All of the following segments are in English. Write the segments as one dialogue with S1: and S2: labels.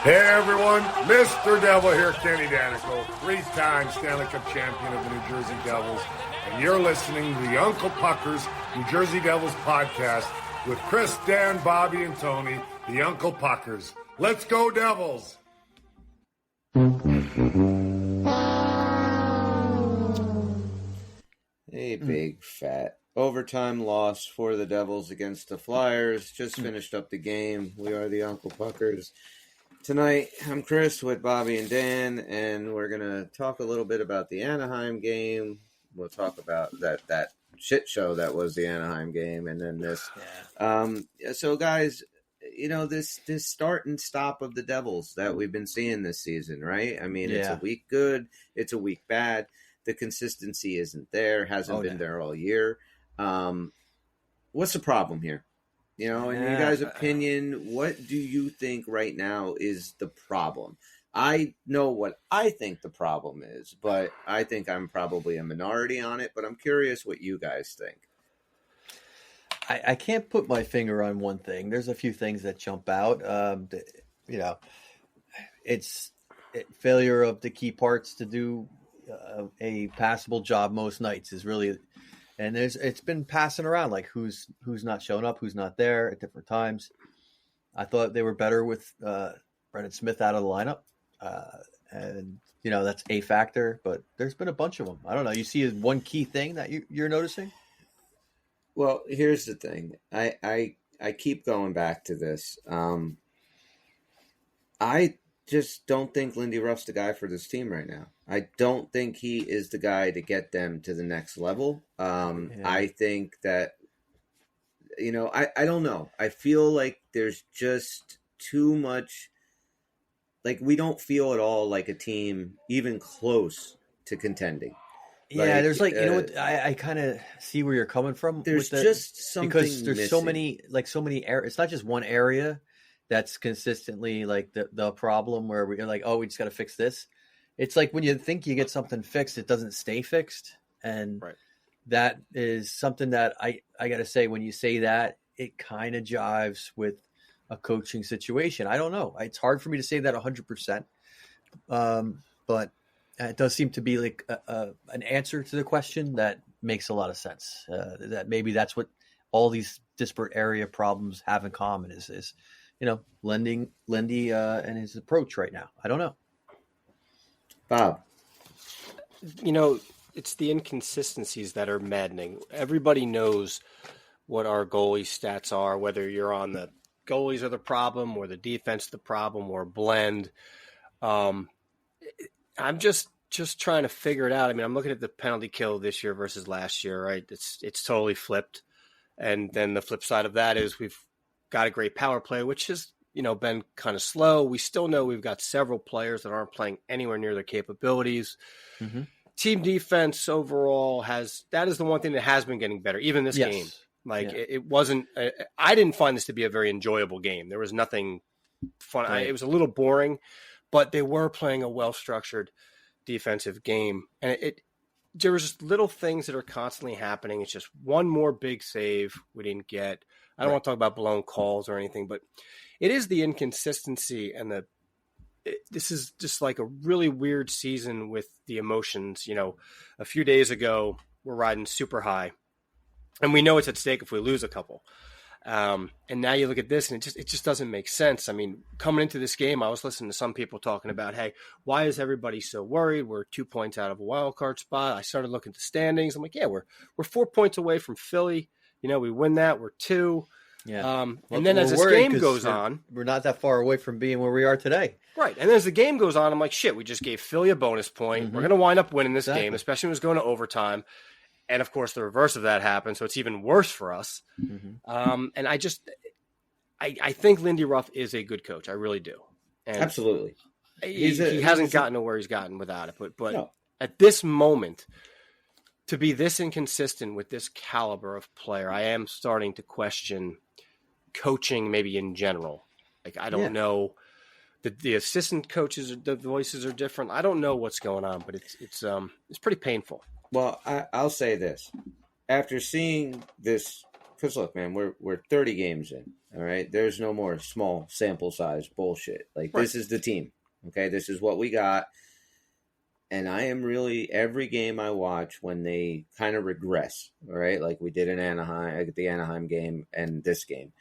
S1: Hey everyone, Mr. Devil here, Kenny Danico, three-time Stanley Cup champion of the New Jersey Devils, and you're listening to the Uncle Puckers New Jersey Devils podcast with Chris, Dan, Bobby, and Tony, the Uncle Puckers. Let's go Devils!
S2: A big fat overtime loss for the Devils against the Flyers. Just finished up the game. We are the Uncle Puckers. Tonight, I'm Chris with Bobby and Dan, and we're going to talk a little bit about the Anaheim game. We'll talk about that shit show that was the Anaheim game, and then this. So, guys, you know, this start and stop of the Devils that we've been seeing this season, right? I mean, It's a week good, it's a week bad. The consistency isn't there, hasn't been there all year. What's the problem here? You know, in your guys' opinion, what do you think right now is the problem? I know what I think the problem is, but I think I'm probably a minority on it. But I'm curious what you guys think.
S3: I can't put my finger on one thing. There's a few things that jump out. You know, it's failure of the key parts to do a passable job most nights is really. And it's been passing around like who's not showing up, who's not there at different times. I thought they were better with Brendan Smith out of the lineup, and you know that's a factor. But there's been a bunch of them. I don't know. You see one key thing that you're noticing?
S2: Well, here's the thing. I keep going back to this. I just don't think Lindy Ruff's the guy for this team right now. I don't think he is the guy to get them to the next level. I think that, you know, I don't know. I feel like there's just too much, like we don't feel at all like a team even close to contending.
S3: Yeah, there's you know what, I kind of see where you're coming from.
S2: There's just something
S3: because there's
S2: missing.
S3: so many areas. It's not just one area that's consistently like the problem where we're like, oh, we just got to fix this. It's like when you think you get something fixed, it doesn't stay fixed. And that is something that I got to say, when you say that, it kind of jives with a coaching situation. I don't know. It's hard for me to say that 100%. But it does seem to be like an answer to the question that makes a lot of sense. That maybe that's what all these disparate area problems have in common is you know, Lindy and his approach right now. I don't know.
S2: Bob.
S4: You know, it's the inconsistencies that are maddening. Everybody knows what our goalie stats are, whether you're on the goalies are the problem or the defense the problem or blend. I'm just trying to figure it out. I mean, I'm looking at the penalty kill this year versus last year, right? It's totally flipped. And then the flip side of that is we've got a great power play, which has, you know, been kind of slow. We still know we've got several players that aren't playing anywhere near their capabilities. Mm-hmm. Team defense overall that is the one thing that has been getting better, even this game. Like it wasn't, I didn't find this to be a very enjoyable game. There was nothing fun. Right. It was a little boring, but they were playing a well-structured defensive game. And there was just little things that are constantly happening. It's just one more big save we didn't get. I don't want to talk about blown calls or anything, but it is the inconsistency and this is just like a really weird season with the emotions. You know, a few days ago, we're riding super high and we know it's at stake if we lose a couple. And now you look at this and it just doesn't make sense. I mean, coming into this game, I was listening to some people talking about, hey, why is everybody so worried? We're 2 points out of a wild card spot. I started looking at the standings. I'm like, yeah, we're 4 points away from Philly. You know, we win that, we're 2.
S3: Yeah.
S4: And then as this game goes on,
S3: we're not that far away from being where we are today.
S4: Right. And as the game goes on, I'm like, shit, we just gave Philly a bonus point. Mm-hmm. We're going to wind up winning this game, especially when it's going to overtime. And of course, the reverse of that happened. So it's even worse for us. Mm-hmm. And I think Lindy Ruff is a good coach. I really do. And
S2: absolutely.
S4: He hasn't gotten to where he's gotten without it. But no. At this moment, to be this inconsistent with this caliber of player, I am starting to question coaching maybe in general. Like, I don't know. The assistant coaches, the voices are different. I don't know what's going on, but it's pretty painful.
S2: Well, I'll say this. After seeing this because look, man, we're 30 games in. All right, there's no more small sample size bullshit. Like
S4: Right.
S2: this is the team. Okay, this is what we got. And I am really every game I watch when they kind of regress. All right, like we did in Anaheim, the Anaheim game, and this game.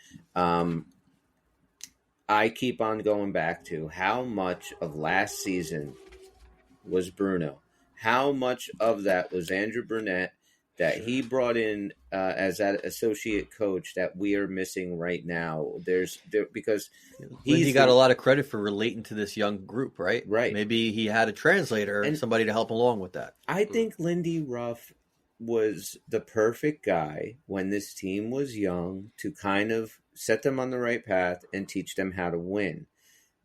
S2: I keep on going back to how much of last season was Bruno. How much of that was Andrew Burnett that he brought in as that associate coach that we are missing right now? Because
S3: Lindy got a lot of credit for relating to this young group, right?
S2: Right.
S3: Maybe he had a translator and somebody to help along with that.
S2: I think Lindy Ruff was the perfect guy when this team was young to kind of set them on the right path and teach them how to win,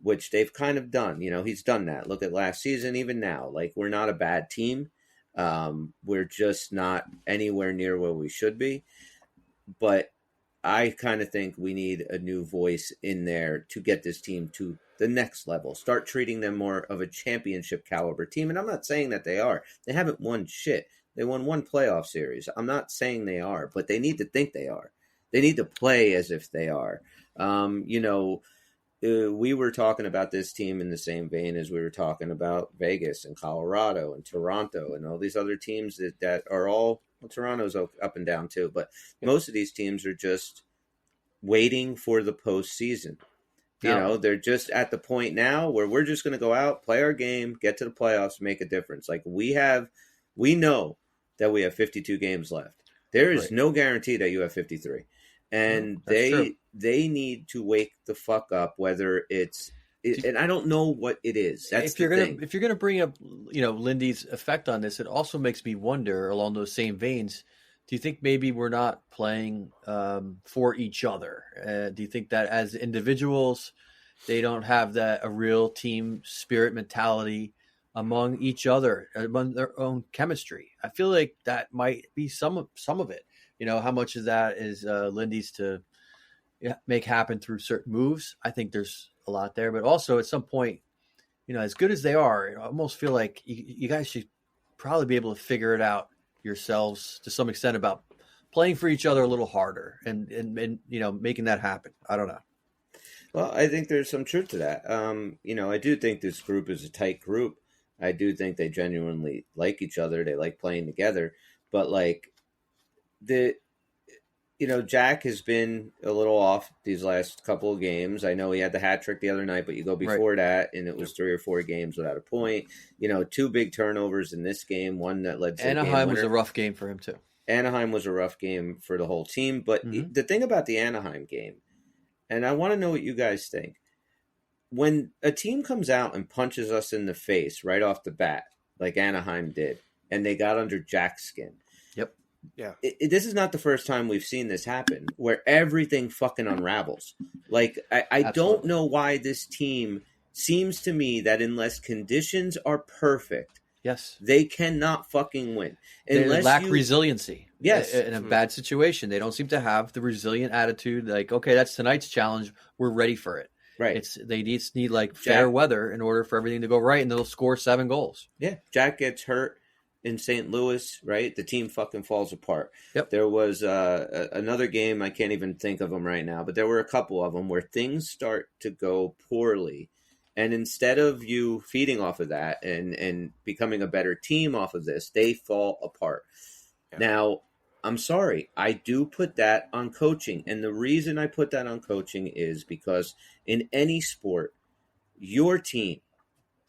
S2: which they've kind of done. You know, he's done that. Look at last season, even now. Like, we're not a bad team. We're just not anywhere near where we should be. But I kind of think we need a new voice in there to get this team to the next level. Start treating them more of a championship caliber team. And I'm not saying that they are. They haven't won shit. They won one playoff series. I'm not saying they are, but they need to think they are. They need to play as if they are. We were talking about this team in the same vein as we were talking about Vegas and Colorado and Toronto and all these other teams that are all, well, Toronto's up and down too, but most of these teams are just waiting for the postseason. You know, they're just at the point now where we're just going to go out, play our game, get to the playoffs, make a difference. Like we know that we have 52 games left. There is no guarantee that you have 53. And they need to wake the fuck up, whether and I don't know what it is. That's
S3: if you're gonna bring up, Lindy's effect on this, it also makes me wonder along those same veins. Do you think maybe we're not playing for each other? Do you think that as individuals, they don't have a real team spirit mentality among each other, among their own chemistry? I feel like that might be some of it. How much of that is Lindy's to make happen through certain moves? I think there's a lot there, but also at some point, as good as they are, I almost feel like you guys should probably be able to figure it out yourselves to some extent about playing for each other a little harder and making that happen. I don't know.
S2: Well, I think there's some truth to that. I do think this group is a tight group. I do think they genuinely like each other. They like playing together, but Jack has been a little off these last couple of games. I know he had the hat trick the other night, but you go before that, and it was 3 or 4 games without a point. 2 big turnovers in this game, one that led to
S3: Anaheim was a rough game for him too.
S2: Anaheim was a rough game for the whole team. But the thing about the Anaheim game, and I want to know what you guys think, when a team comes out and punches us in the face right off the bat, like Anaheim did, and they got under Jack's skin.
S3: Yep.
S4: Yeah.
S2: This is not the first time we've seen this happen, where everything fucking unravels. Like, I don't know why this team seems to me that unless conditions are perfect, they cannot fucking win.
S3: They lack resiliency.
S2: Yes.
S3: In a bad situation. They don't seem to have the resilient attitude. Like, okay, that's tonight's challenge. We're ready for it.
S2: Right.
S3: They need like fair weather in order for everything to go right, and they'll score 7 goals.
S2: Yeah. Jack gets hurt in St. Louis, right? The team fucking falls apart.
S3: Yep.
S2: There was another game, I can't even think of them right now, but there were a couple of them where things start to go poorly. And instead of you feeding off of that and becoming a better team off of this, they fall apart. Yeah. Now, I'm sorry, I do put that on coaching. And the reason I put that on coaching is because in any sport, your team,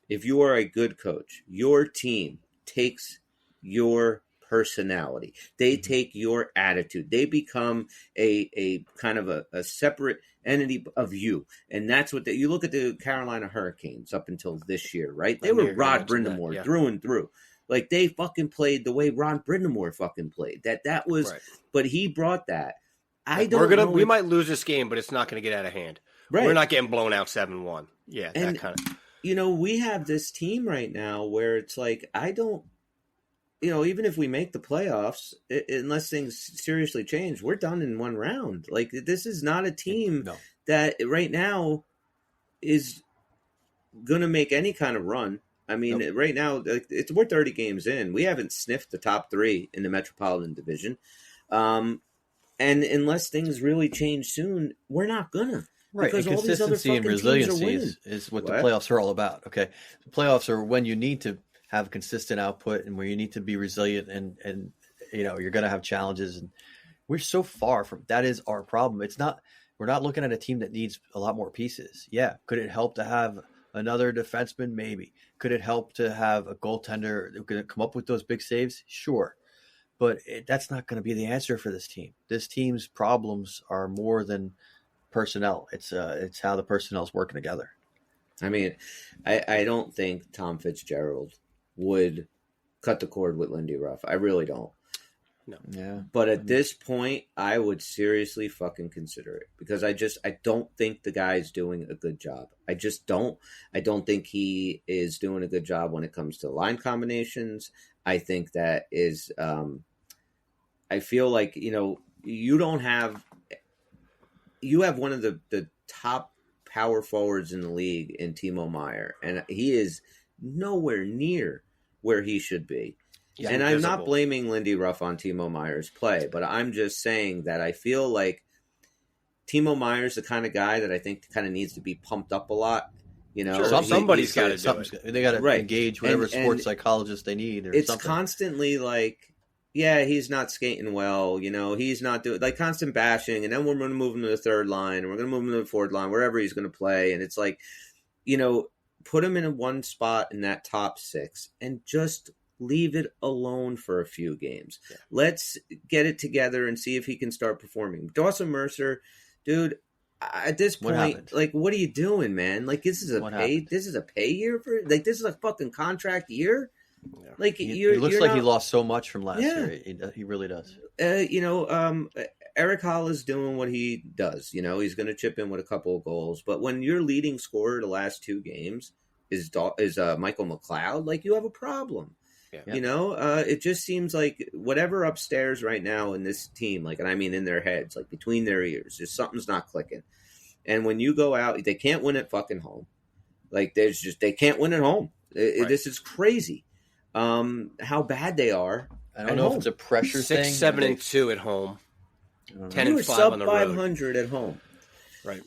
S2: if you are a good coach, your team takes your personality. They take your attitude. They become a kind of a separate entity of you. And that's what you look at the Carolina Hurricanes up until this year, right? They were Rod Brind'Amour through and through. Like, they fucking played the way Ron Brind'Amour fucking played. That was, but he brought that.
S4: We might lose this game, but it's not going to get out of hand.
S2: Right.
S4: We're not getting blown out 7-1. Yeah,
S2: and,
S4: that kind of.
S2: We have this team right now where it's like, I don't, even if we make the playoffs, unless things seriously change, we're done in 1 round. Like, this is not a team that right now is going to make any kind of run. I mean, right now, we're 30 games in. We haven't sniffed the top 3 in the Metropolitan Division. And And unless things really change soon, we're not gonna.
S3: Right,
S2: Because
S3: and
S2: all these other
S3: consistency and
S2: fucking teams are
S3: resiliency
S2: winning.
S3: is what the
S2: What?
S3: playoffs are all about. Okay, the playoffs are when you need to have consistent output and where you need to be resilient, and you're going to have challenges. And we're so far from that. Is our problem. It's not. We're not looking at a team that needs a lot more pieces. Yeah, could it help to have another defenseman? Maybe. Could it help to have a goaltender who can come up with those big saves? Sure. But that's not going to be the answer for this team. This team's problems are more than personnel. It's how the personnel's working together.
S2: I mean, I don't think Tom Fitzgerald would cut the cord with Lindy Ruff. I really don't.
S4: No.
S3: Yeah.
S2: But at this point, I would seriously fucking consider it because I don't think the guy's doing a good job. I just don't. I don't think he is doing a good job when it comes to line combinations. I think that is, I feel like, you have one of the top power forwards in the league in Timo Meier, and he is nowhere near where he should be. And I'm not blaming Lindy Ruff on Timo Meier's play, but I'm just saying that I feel like Timo Meier's the kind of guy that I think kind of needs to be pumped up a lot.
S4: Sure, somebody's got to do it.
S3: They got to engage whatever sports psychologist they need. Or
S2: it's
S3: something.
S2: Constantly like, yeah, he's not skating well. He's not doing like constant bashing, and then we're going to move him to the third line, and we're going to move him to the fourth line, wherever he's going to play. And it's like, put him in one spot in that top six, and just leave it alone for a few games. Yeah. Let's get it together and see if he can start performing. Dawson Mercer, dude, at this point, like, what are you doing, man? Like, this is a pay year for, like, this is a fucking contract year. Yeah. Like,
S3: he looks like he lost so much from last year. He really does.
S2: Eric Hall is doing what he does. He's going to chip in with a couple of goals. But when your leading scorer the last two games is Michael McLeod, like, you have a problem. Yeah. It just seems like whatever upstairs right now in this team, like, and I mean in their heads, like between their ears, just something's not clicking. And when you go out, they can't win at fucking home. Like, they can't win at home. Right. This is crazy. How bad they are.
S3: I don't know if it's a pressure
S4: 6,
S3: thing.
S4: 7-2 at home. 10-5
S2: sub
S4: on the road.
S2: 500 at home.
S4: Right.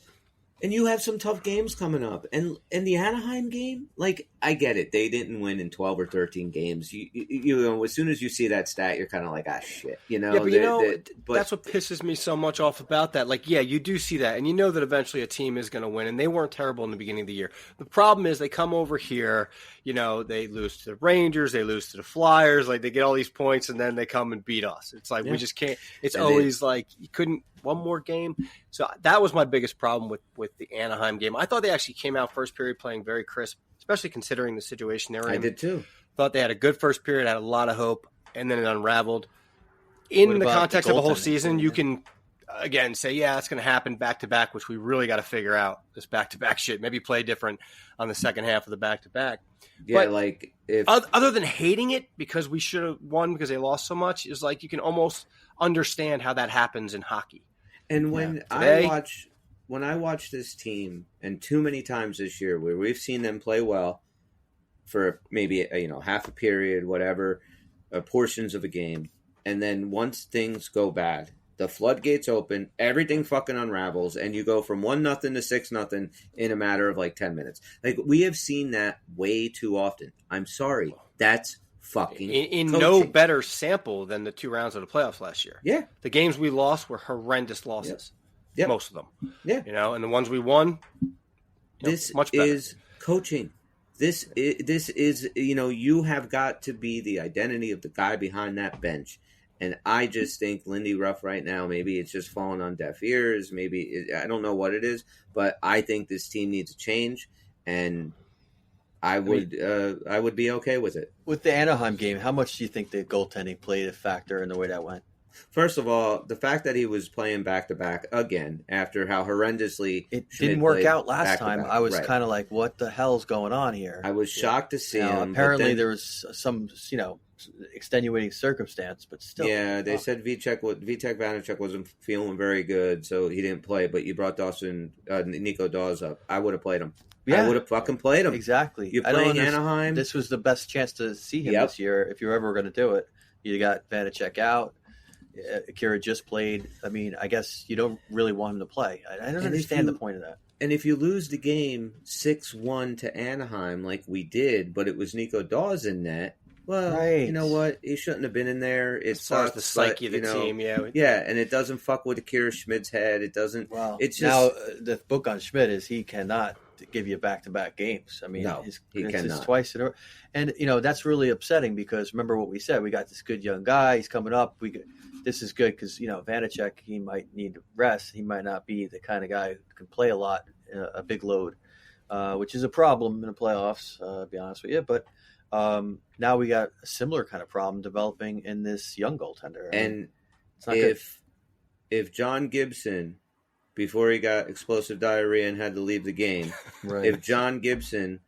S2: And you have some tough games coming up. And the Anaheim game, like, I get it. They didn't win in 12 or 13 games. You as soon as you see that stat, you're kind of like, shit.
S4: Yeah, but that's what pisses me so much off about that. Like, yeah, you do see that. And you know that eventually a team is going to win. And they weren't terrible in the beginning of the year. The problem is they come over here, they lose to the Rangers, they lose to the Flyers. Like, they get all these points, and then they come and beat us. It's like, we just can't. It's always like, you couldn't. One more game. So that was my biggest problem with the Anaheim game. I thought they actually came out first period playing very crisp, especially considering the situation they were in.
S2: I did too.
S4: Thought they had a good first period, had a lot of hope, and then it unraveled. In the context of a whole season, you can, again, say, yeah, it's going to happen back-to-back, which we really got to figure out, this back-to-back shit. Maybe play different on the second half of the back-to-back.
S2: Yeah,
S4: but
S2: like if
S4: other than hating it because we should have won because they lost so much, is like you can almost understand how that happens in hockey.
S2: And when I watch this team, and too many times this year where we've seen them play well for maybe half a period, whatever, portions of a game, and then once things go bad, the floodgates open, everything fucking unravels, and you go from 1-0 to 6-0 in a matter of like 10 minutes. Like, we have seen that way too often. I'm sorry, that's fucking
S4: in no better sample than the 2 rounds of the playoffs last year.
S2: Yeah,
S4: the games we lost were horrendous losses.
S2: Yep.
S4: Most of them.
S2: Yeah,
S4: and the ones we won.
S2: This
S4: much better.
S2: Is coaching. This is you have got to be the identity of the guy behind that bench. And I just think Lindy Ruff right now, maybe it's just falling on deaf ears. Maybe I don't know what it is, but I think this team needs a change, and I would be okay with it.
S3: With the Anaheim game, how much do you think the goaltending played a factor in the way that went?
S2: First of all, the fact that he was playing back-to-back again after how horrendously
S3: it didn't work out last time, I was kind of like, what the hell's going on here?
S2: I was shocked to see him.
S3: Apparently there was some, extenuating circumstance, but still.
S2: Yeah, they said Vitek Vanacek wasn't feeling very good, so he didn't play, but you brought Nico Dawes up. I would have played him. Yeah. I would have fucking played him.
S3: Exactly.
S2: You're playing Anaheim.
S3: This was the best chance to see him this year if you were ever going to do it. You got Vanacek out. Akira just played. I mean, I guess you don't really want him to play. I don't understand the point of that.
S2: And if you lose the game 6-1 to Anaheim like we did, but it was Nico Dawes in net, well,
S3: Right.
S2: you know what? He shouldn't have been in there. It
S4: As far as
S2: sucks,
S4: the psyche
S2: but,
S4: of the team, yeah.
S2: Yeah, and it doesn't fuck with Akira Schmid's head. It doesn't.
S3: Well,
S2: it's just
S3: now the book on Schmidt is he cannot give you back-to-back games. I mean,
S2: No, he cannot.
S3: It's twice in a row. And, that's really upsetting because remember what we said. We got this good young guy. He's coming up. This is good because, Vanacek, he might need rest. He might not be the kind of guy who can play a lot, a big load, which is a problem in the playoffs, to be honest with you. But now we got a similar kind of problem developing in this young goaltender.
S2: And
S3: it's not good.
S2: if John Gibson, before he got explosive diarrhea and had to leave the game,
S3: Right.
S2: if John Gibson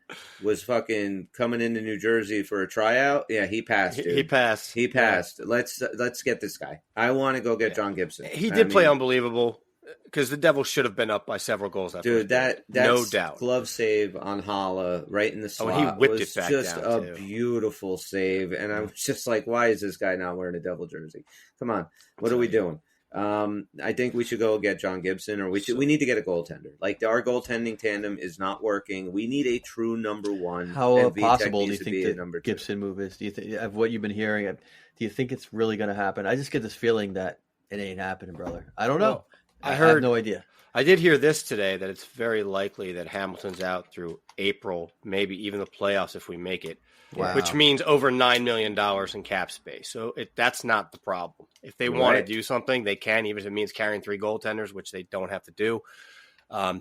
S2: was fucking coming into New Jersey for a tryout, yeah, he passed. Dude.
S4: He passed.
S2: He passed. Let's get this guy. I want to go get John Gibson.
S4: He did play unbelievable because the Devils should have been up by several goals.
S2: Dude, that's
S4: no doubt.
S2: Glove save on Hala right in the slot.
S4: And he whipped
S2: was
S4: it back
S2: just
S4: down,
S2: a
S4: too.
S2: beautiful save, and I was just like, why is this guy not wearing a Devil jersey? Come on, what are we doing? I think we should go get John Gibson, or we need to get a goaltender. Like our goaltending tandem is not working. We need a true number one.
S3: How
S2: and Vitek
S3: possible do
S2: needs
S3: you
S2: to be
S3: think
S2: a number
S3: the
S2: two.
S3: Gibson move is? Do you think, of what you've been hearing, do you think it's really going to happen? I just get this feeling that it ain't happening, brother. I don't know.
S4: Well, I
S3: have
S4: heard-
S3: no idea.
S4: I did hear this today that it's very likely that Hamilton's out through April, maybe even the playoffs if we make it,
S3: Wow.
S4: which means over $9 million in cap space. So that's not the problem. If they want to
S2: Right.
S4: do something, they can, even if it means carrying 3 goaltenders, which they don't have to do.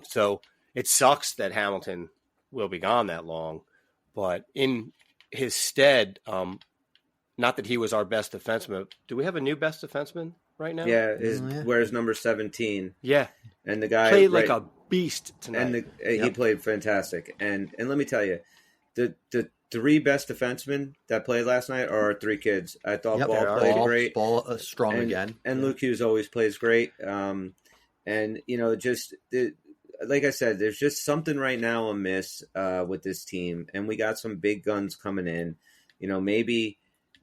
S4: So it sucks that Hamilton will be gone that long, but in his stead, not that he was our best defenseman. Do we have a new best defenseman right now?
S2: Yeah,
S3: Yeah.
S2: wears number 17,
S4: Yeah.
S2: and the guy
S4: Played like a beast tonight.
S2: and he
S3: Yep.
S2: played fantastic. And let me tell you, the 3 best defensemen that played last night are our 3 kids. I thought
S3: Yep.
S2: Ball played great.
S3: Ball strong
S2: and,
S3: again.
S2: And Luke Hughes always plays great. And like I said, there's just something right now amiss with this team, and we got some big guns coming in. Maybe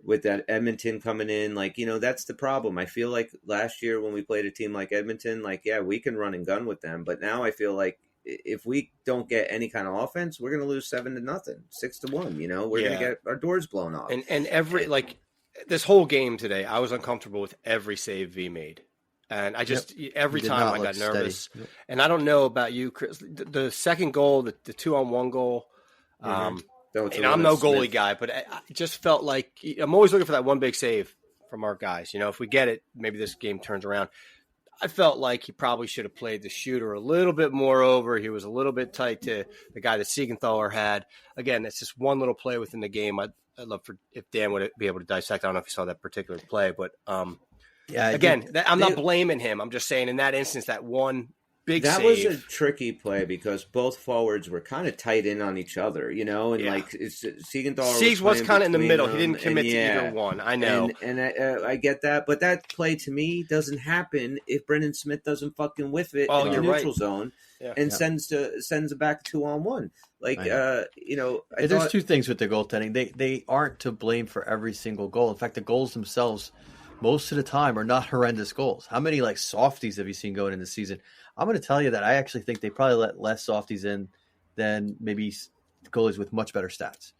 S2: with that Edmonton coming in, that's the problem. I feel like last year when we played a team like Edmonton, we can run and gun with them, but now I feel like if we don't get any kind of offense, we're going to lose 7-0, 6-1. We're going to get our doors blown off.
S4: And every this whole game today, I was uncomfortable with every save V made, and I just every
S3: He did
S4: time
S3: not
S4: I
S3: look
S4: got nervous.
S3: steady. Yep.
S4: And I don't know about you, Chris. The second goal, the 2-on-1 goal. And I'm no goalie guy, but I just felt like I'm always looking for that one big save from our guys. If we get it, maybe this game turns around. I felt like he probably should have played the shooter a little bit more over. He was a little bit tight to the guy that Siegenthaler had. Again, it's just one little play within the game. I'd love if Dan would be able to dissect. I don't know if you saw that particular play, but I'm not blaming him. I'm just saying in that instance, that one big
S2: that
S4: save.
S2: was a tricky play because both forwards were kind of tight in on each other, and Siegenthaler
S4: Siegs was kind of in the middle. He
S2: them,
S4: didn't commit to either one. I know.
S2: And I get that, but that play to me doesn't happen if Brendan Smith doesn't fucking whiff it in the
S4: you're
S2: neutral
S4: right.
S2: zone and sends it back 2-on-1.
S3: There's 2 things with the goaltending. They aren't to blame for every single goal. In fact, the goals themselves, most of the time, are not horrendous goals. How many softies have you seen going in the season? I'm going to tell you that I actually think they probably let less softies in than maybe goalies with much better stats.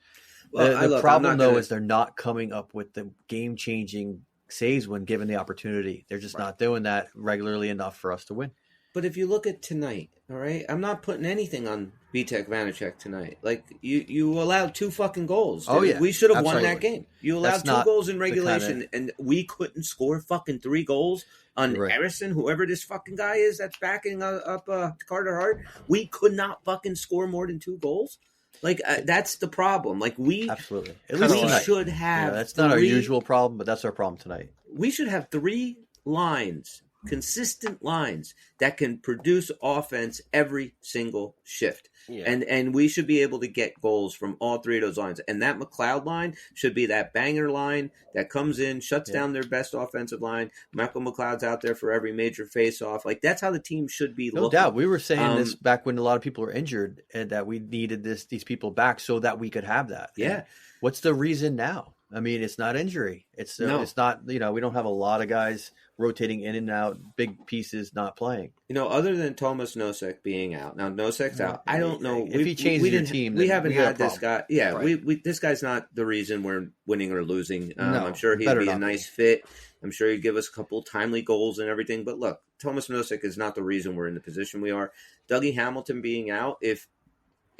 S2: Well,
S3: the problem, though, is they're not coming up with the game-changing saves when given the opportunity. They're just not doing that regularly enough for us to win.
S2: But if you look at tonight, all right, I'm not putting anything on Vitek Vanacek tonight. You allowed 2 fucking goals.
S3: Oh, yeah.
S2: We should have won
S3: Absolutely.
S2: that game. You allowed
S3: That's
S2: 2 goals in
S3: the kinda-
S2: regulation, and we couldn't score fucking 3 goals on
S3: Right.
S2: Harrison, whoever this fucking guy is that's backing up Carter Hart. We could not fucking score more than 2 goals. That's the problem.
S3: Absolutely. At least
S2: we
S3: tonight.
S2: should have.
S3: That's not our usual problem, but that's our problem tonight.
S2: We should have 3 lines, consistent lines that can produce offense every single shift.
S4: Yeah.
S2: And we should be able to get goals from all 3 of those lines. And that McLeod line should be that banger line that comes in, shuts down their best offensive line. Michael McLeod's out there for every major face-off. That's how the team should be
S3: No
S2: looking.
S3: doubt. We were saying this back when a lot of people were injured and that we needed these people back so that we could have that.
S2: Yeah.
S3: And what's the reason now? I mean, it's not injury. It's
S2: No.
S3: it's not, we don't have a lot of guys rotating in and out, big pieces not playing.
S2: Other than Thomas Nosek being out. Now Nosek's out. I don't know
S3: If he changes your team,
S2: we
S3: then
S2: haven't
S3: we got
S2: had
S3: a
S2: this guy.
S3: problem.
S2: Yeah,
S4: Right.
S2: this guy's not the reason we're winning or losing.
S3: No,
S2: I'm sure he'd
S3: better
S2: be a
S3: not be.
S2: nice fit. I'm sure he'd give us a couple timely goals and everything. But look, Thomas Nosek is not the reason we're in the position we are. Dougie Hamilton being out, if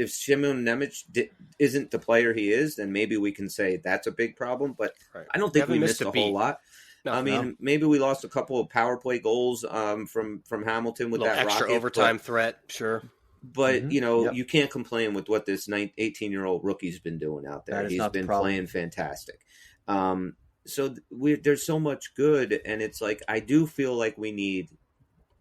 S2: Shimon Nemec isn't the player he is, then maybe we can say that's a big problem. But
S4: Right.
S2: I don't think we missed a
S4: beat.
S2: whole lot.
S4: No,
S2: I mean, maybe we lost a couple of power play goals from Hamilton with
S4: little
S2: that
S4: extra
S2: rocket,
S4: overtime threat, sure.
S2: But
S3: Yep.
S2: you can't complain with what this 18-year-old rookie's been doing out there.
S3: That is
S2: He's
S3: not the
S2: been
S3: problem.
S2: playing fantastic. So there's so much good, and it's like I do feel like we need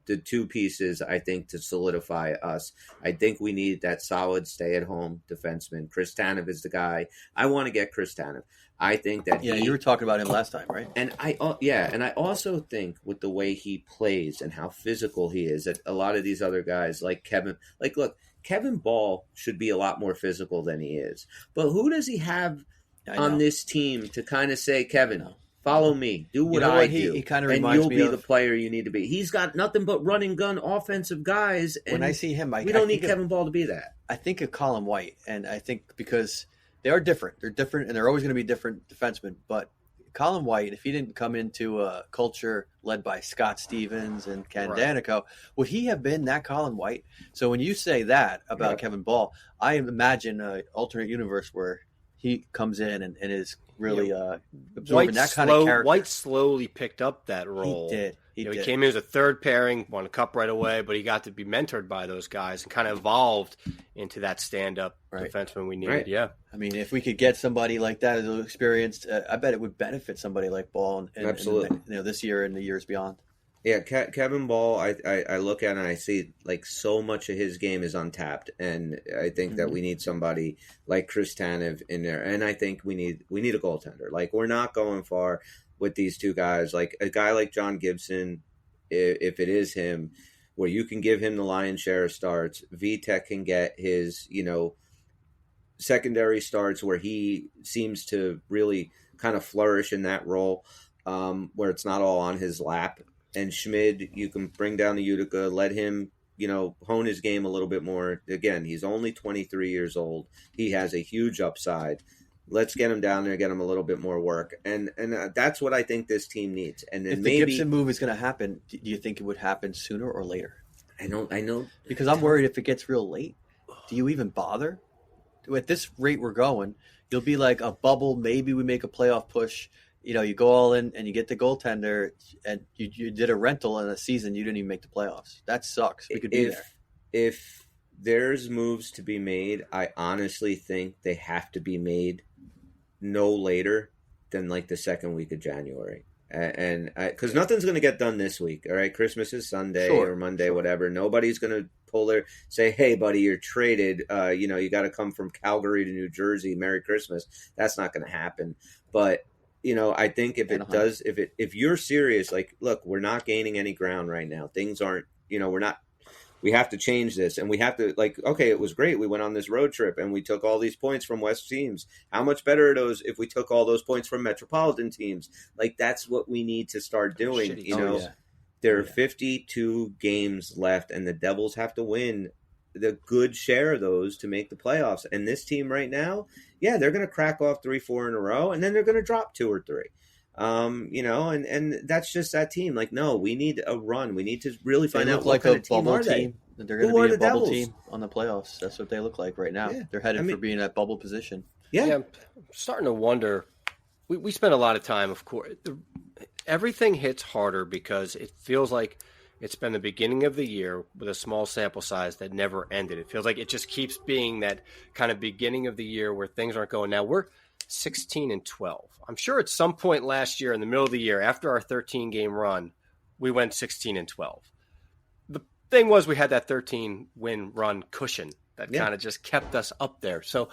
S2: the two pieces, I think, to solidify us. I think we need that solid stay-at-home defenseman. Chris Tanev is the guy. I want to get Chris Tanev. I think that
S3: Yeah, you were talking about him last time, right?
S2: and I also think with the way he plays and how physical he is, that a lot of these other guys like Kevin, look, Kevin Ball should be a lot more physical than he is. But who does he have
S3: I know.
S2: on this team to kind of say, Kevin, follow me, do what
S3: You know
S2: I
S3: what?
S2: do,
S3: He kind of
S2: and
S3: reminds
S2: you'll
S3: me
S2: be
S3: of
S2: the player you need to be. He's got nothing but run and gun offensive guys, and
S3: when I see him,
S2: we don't need Kevin Ball to be that.
S3: I think of Colin White, and I think because they are different. They're different, and they're always going to be different defensemen. But Colin White, if he didn't come into a culture led by Scott Stevens and Ken
S4: Right.
S3: Danico, would he have been that Colin White? So when you say that about Kevin Ball, I imagine an alternate universe where he comes in and is really absorbing that kind of character.
S4: White slowly picked up that role.
S3: He did. He
S4: He
S3: did.
S4: came in as a third pairing, won a cup right away, but he got to be mentored by those guys and kind of evolved into that stand-up
S3: Right.
S4: defenseman we needed.
S2: Right.
S4: Yeah.
S3: I mean, if we could get somebody like that who's experienced, I bet it would benefit somebody like Ball and
S2: Absolutely.
S3: this year and the years beyond.
S2: Yeah, Kevin Ball, I look at and I see like so much of his game is untapped, and I think that we need somebody like Chris Tanev in there, and I think we need a goaltender. Like we're not going far with these two guys. Like a guy like John Gibson, if it is him, where you can give him the lion's share of starts, VTech can get his secondary starts where he seems to really kind of flourish in that role, where it's not all on his lap. And Schmid, you can bring down the Utica, let him, hone his game a little bit more. Again, he's only 23 years old. He has a huge upside. Let's get him down there, get him a little bit more work. And that's what I think this team needs. And then
S3: If the
S2: maybe
S3: Gibson move is going to happen, do you think it would happen sooner or later?
S2: I know.
S3: Because I'm worried if it gets real late, do you even bother? At this rate we're going, you'll be like a bubble. Maybe we make a playoff push. You go all in and you get the goaltender, and you did a rental in a season you didn't even make the playoffs. That sucks. We could be there.
S2: If there's moves to be made, I honestly think they have to be made no later than like the second week of January. And because nothing's going to get done this week, all right? Christmas is Sunday or Monday, whatever. Nobody's going to say, hey, buddy, you're traded. You got to come from Calgary to New Jersey. Merry Christmas. That's not going to happen. But I think if you're serious, like, look, we're not gaining any ground right now. Things aren't, we have to change this, and we have to, like, okay, it was great. We went on this road trip and we took all these points from West teams. How much better are those if we took all those points from Metropolitan teams? Like, that's what we need to start doing. There are 52 games left, and the Devils have to win the good share of those to make the playoffs. And this team right now, they're going to crack off 3-4 in a row, and then they're going to drop 2 or 3. And that's just that team. Like, no, we need a run. We need to really find out what kind of team are they.
S3: They're going to be a bubble team on the playoffs. That's what they look like right now.
S2: Yeah.
S3: They're headed for being that bubble position.
S4: Yeah, I'm starting to wonder. We spent a lot of time, of course. Everything hits harder because it feels like it's been the beginning of the year with a small sample size that never ended. It feels like it just keeps being that kind of beginning of the year where things aren't going. Now we're 16-12. I'm sure at some point last year, in the middle of the year, after our 13-game run, we went 16-12. The thing was, we had that 13-win run cushion that kind of just kept us up there. So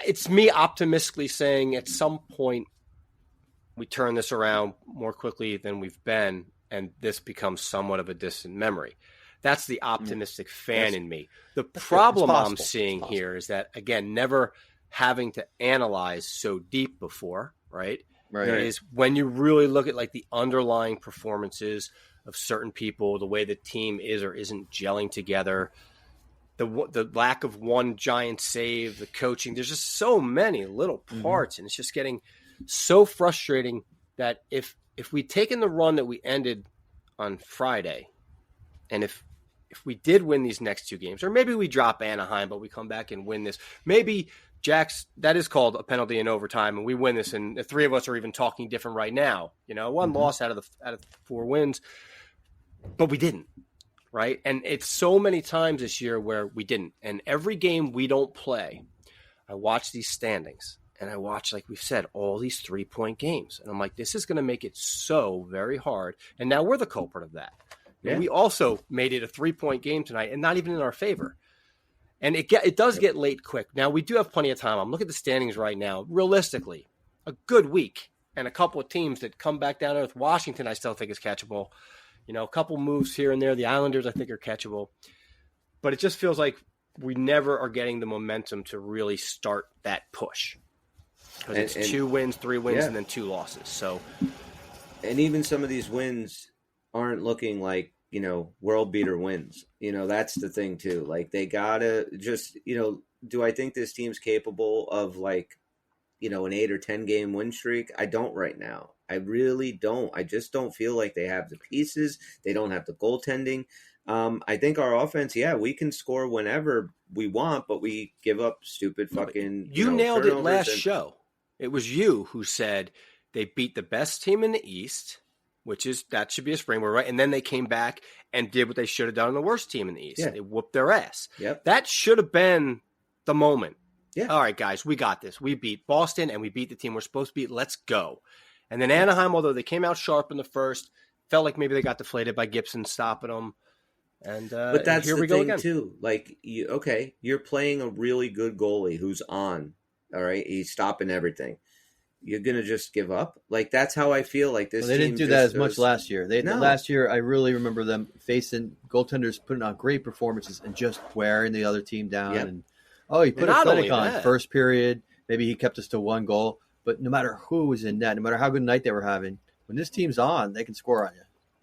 S4: it's me optimistically saying at some point we turn this around more quickly than we've been, and this becomes somewhat of a distant memory. That's the optimistic fan in me. The problem I'm seeing here is that, again, never having to analyze so deep before, right?
S3: Right.
S4: Is when you really look at like the underlying performances of certain people, the way the team is or isn't gelling together, the lack of one giant save, the coaching. There's just so many little parts, and it's just getting so frustrating that if we'd taken the run that we ended on Friday, and if we did win these next two games, or maybe we drop Anaheim, but we come back and win this, maybe that is called a penalty in overtime, and we win this, and the three of us are even talking different right now. One loss out of the 4 wins, but we didn't, right? And it's so many times this year where we didn't. And every game we don't play, I watch these standings, and I watch, like we've said, all these 3-point games, and I'm like, this is going to make it so very hard. And now we're the culprit of that. Yeah. We also made it a 3-point game tonight, and not even in our favor. And it does get late quick. Now, we do have plenty of time. I'm looking at the standings right now. Realistically, a good week and a couple of teams that come back down with Washington, I still think is catchable. A couple moves here and there. The Islanders, I think, are catchable. But it just feels like we never are getting the momentum to really start that push. Because it's 2 wins, 3 wins, and then 2 losses. So,
S2: and even some of these wins aren't looking like, world beater wins. That's the thing too. Like, they gotta just, do I think this team's capable of like, an 8 or 10 game win streak? I don't right now. I really don't. I just don't feel like they have the pieces. They don't have the goaltending. I think our offense, we can score whenever we want, but we give up stupid fucking.
S4: You nailed it last show. It was you who said they beat the best team in the East, that should be a springboard, right? And then they came back and did what they should have done on the worst team in the East. Yeah. They whooped their ass.
S2: Yep.
S4: That should have been the moment.
S2: Yeah.
S4: All right, guys, we got this. We beat Boston and we beat the team we're supposed to beat. Let's go. And then Anaheim, although they came out sharp in the first, felt like maybe they got deflated by Gibson stopping them. And
S2: but that's
S4: here
S2: the
S4: we go
S2: thing
S4: again.
S2: too. Like, you're playing a really good goalie who's on. All right, he's stopping everything. You're gonna just give up? Like, that's how I feel like this.
S3: Well, they didn't do that as much last year. Last year, I really remember them facing goaltenders putting on great performances and just wearing the other team down.
S2: Yep.
S3: And he put a clinic on first period. Maybe he kept us to 1 goal. But no matter who was in net, no matter how good a night they were having, when this team's on, they can score on you.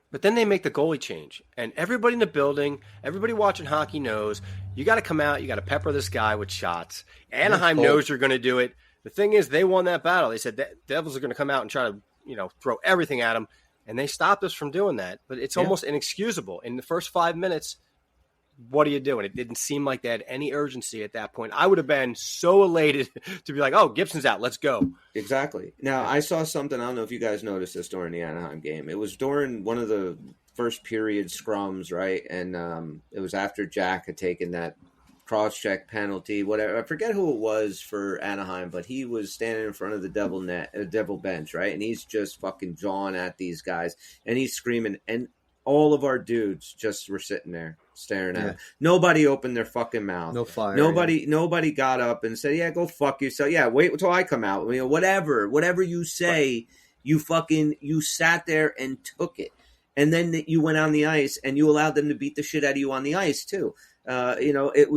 S4: But then they make the goalie change. And everybody in the building, everybody watching hockey knows, you got to come out, you got to pepper this guy with shots. Anaheim knows you're going to do it. The thing is, they won that battle. They said that Devils are going to come out and try to, throw everything at them. And they stopped us from doing that. But it's almost inexcusable. In the first 5 minutes, what are you doing? It didn't seem like they had any urgency at that point. I would have been so elated to be like, oh, Gibson's out. Let's go.
S2: Exactly. Now, I saw something. I don't know if you guys noticed this during the Anaheim game. It was during one of the first period scrums, right? And it was after Jack had taken that cross-check penalty, whatever. I forget who it was for Anaheim, but he was standing in front of the Devil bench, right? And he's just fucking jawing at these guys. And he's screaming. And all of our dudes just were sitting there staring at him. Nobody opened their fucking mouth.
S3: No fire.
S2: Nobody got up and said, "Yeah, go fuck yourself." Yeah, wait until I come out. Whatever you say, you sat there and took it, and then you went on the ice and you allowed them to beat the shit out of you on the ice too. It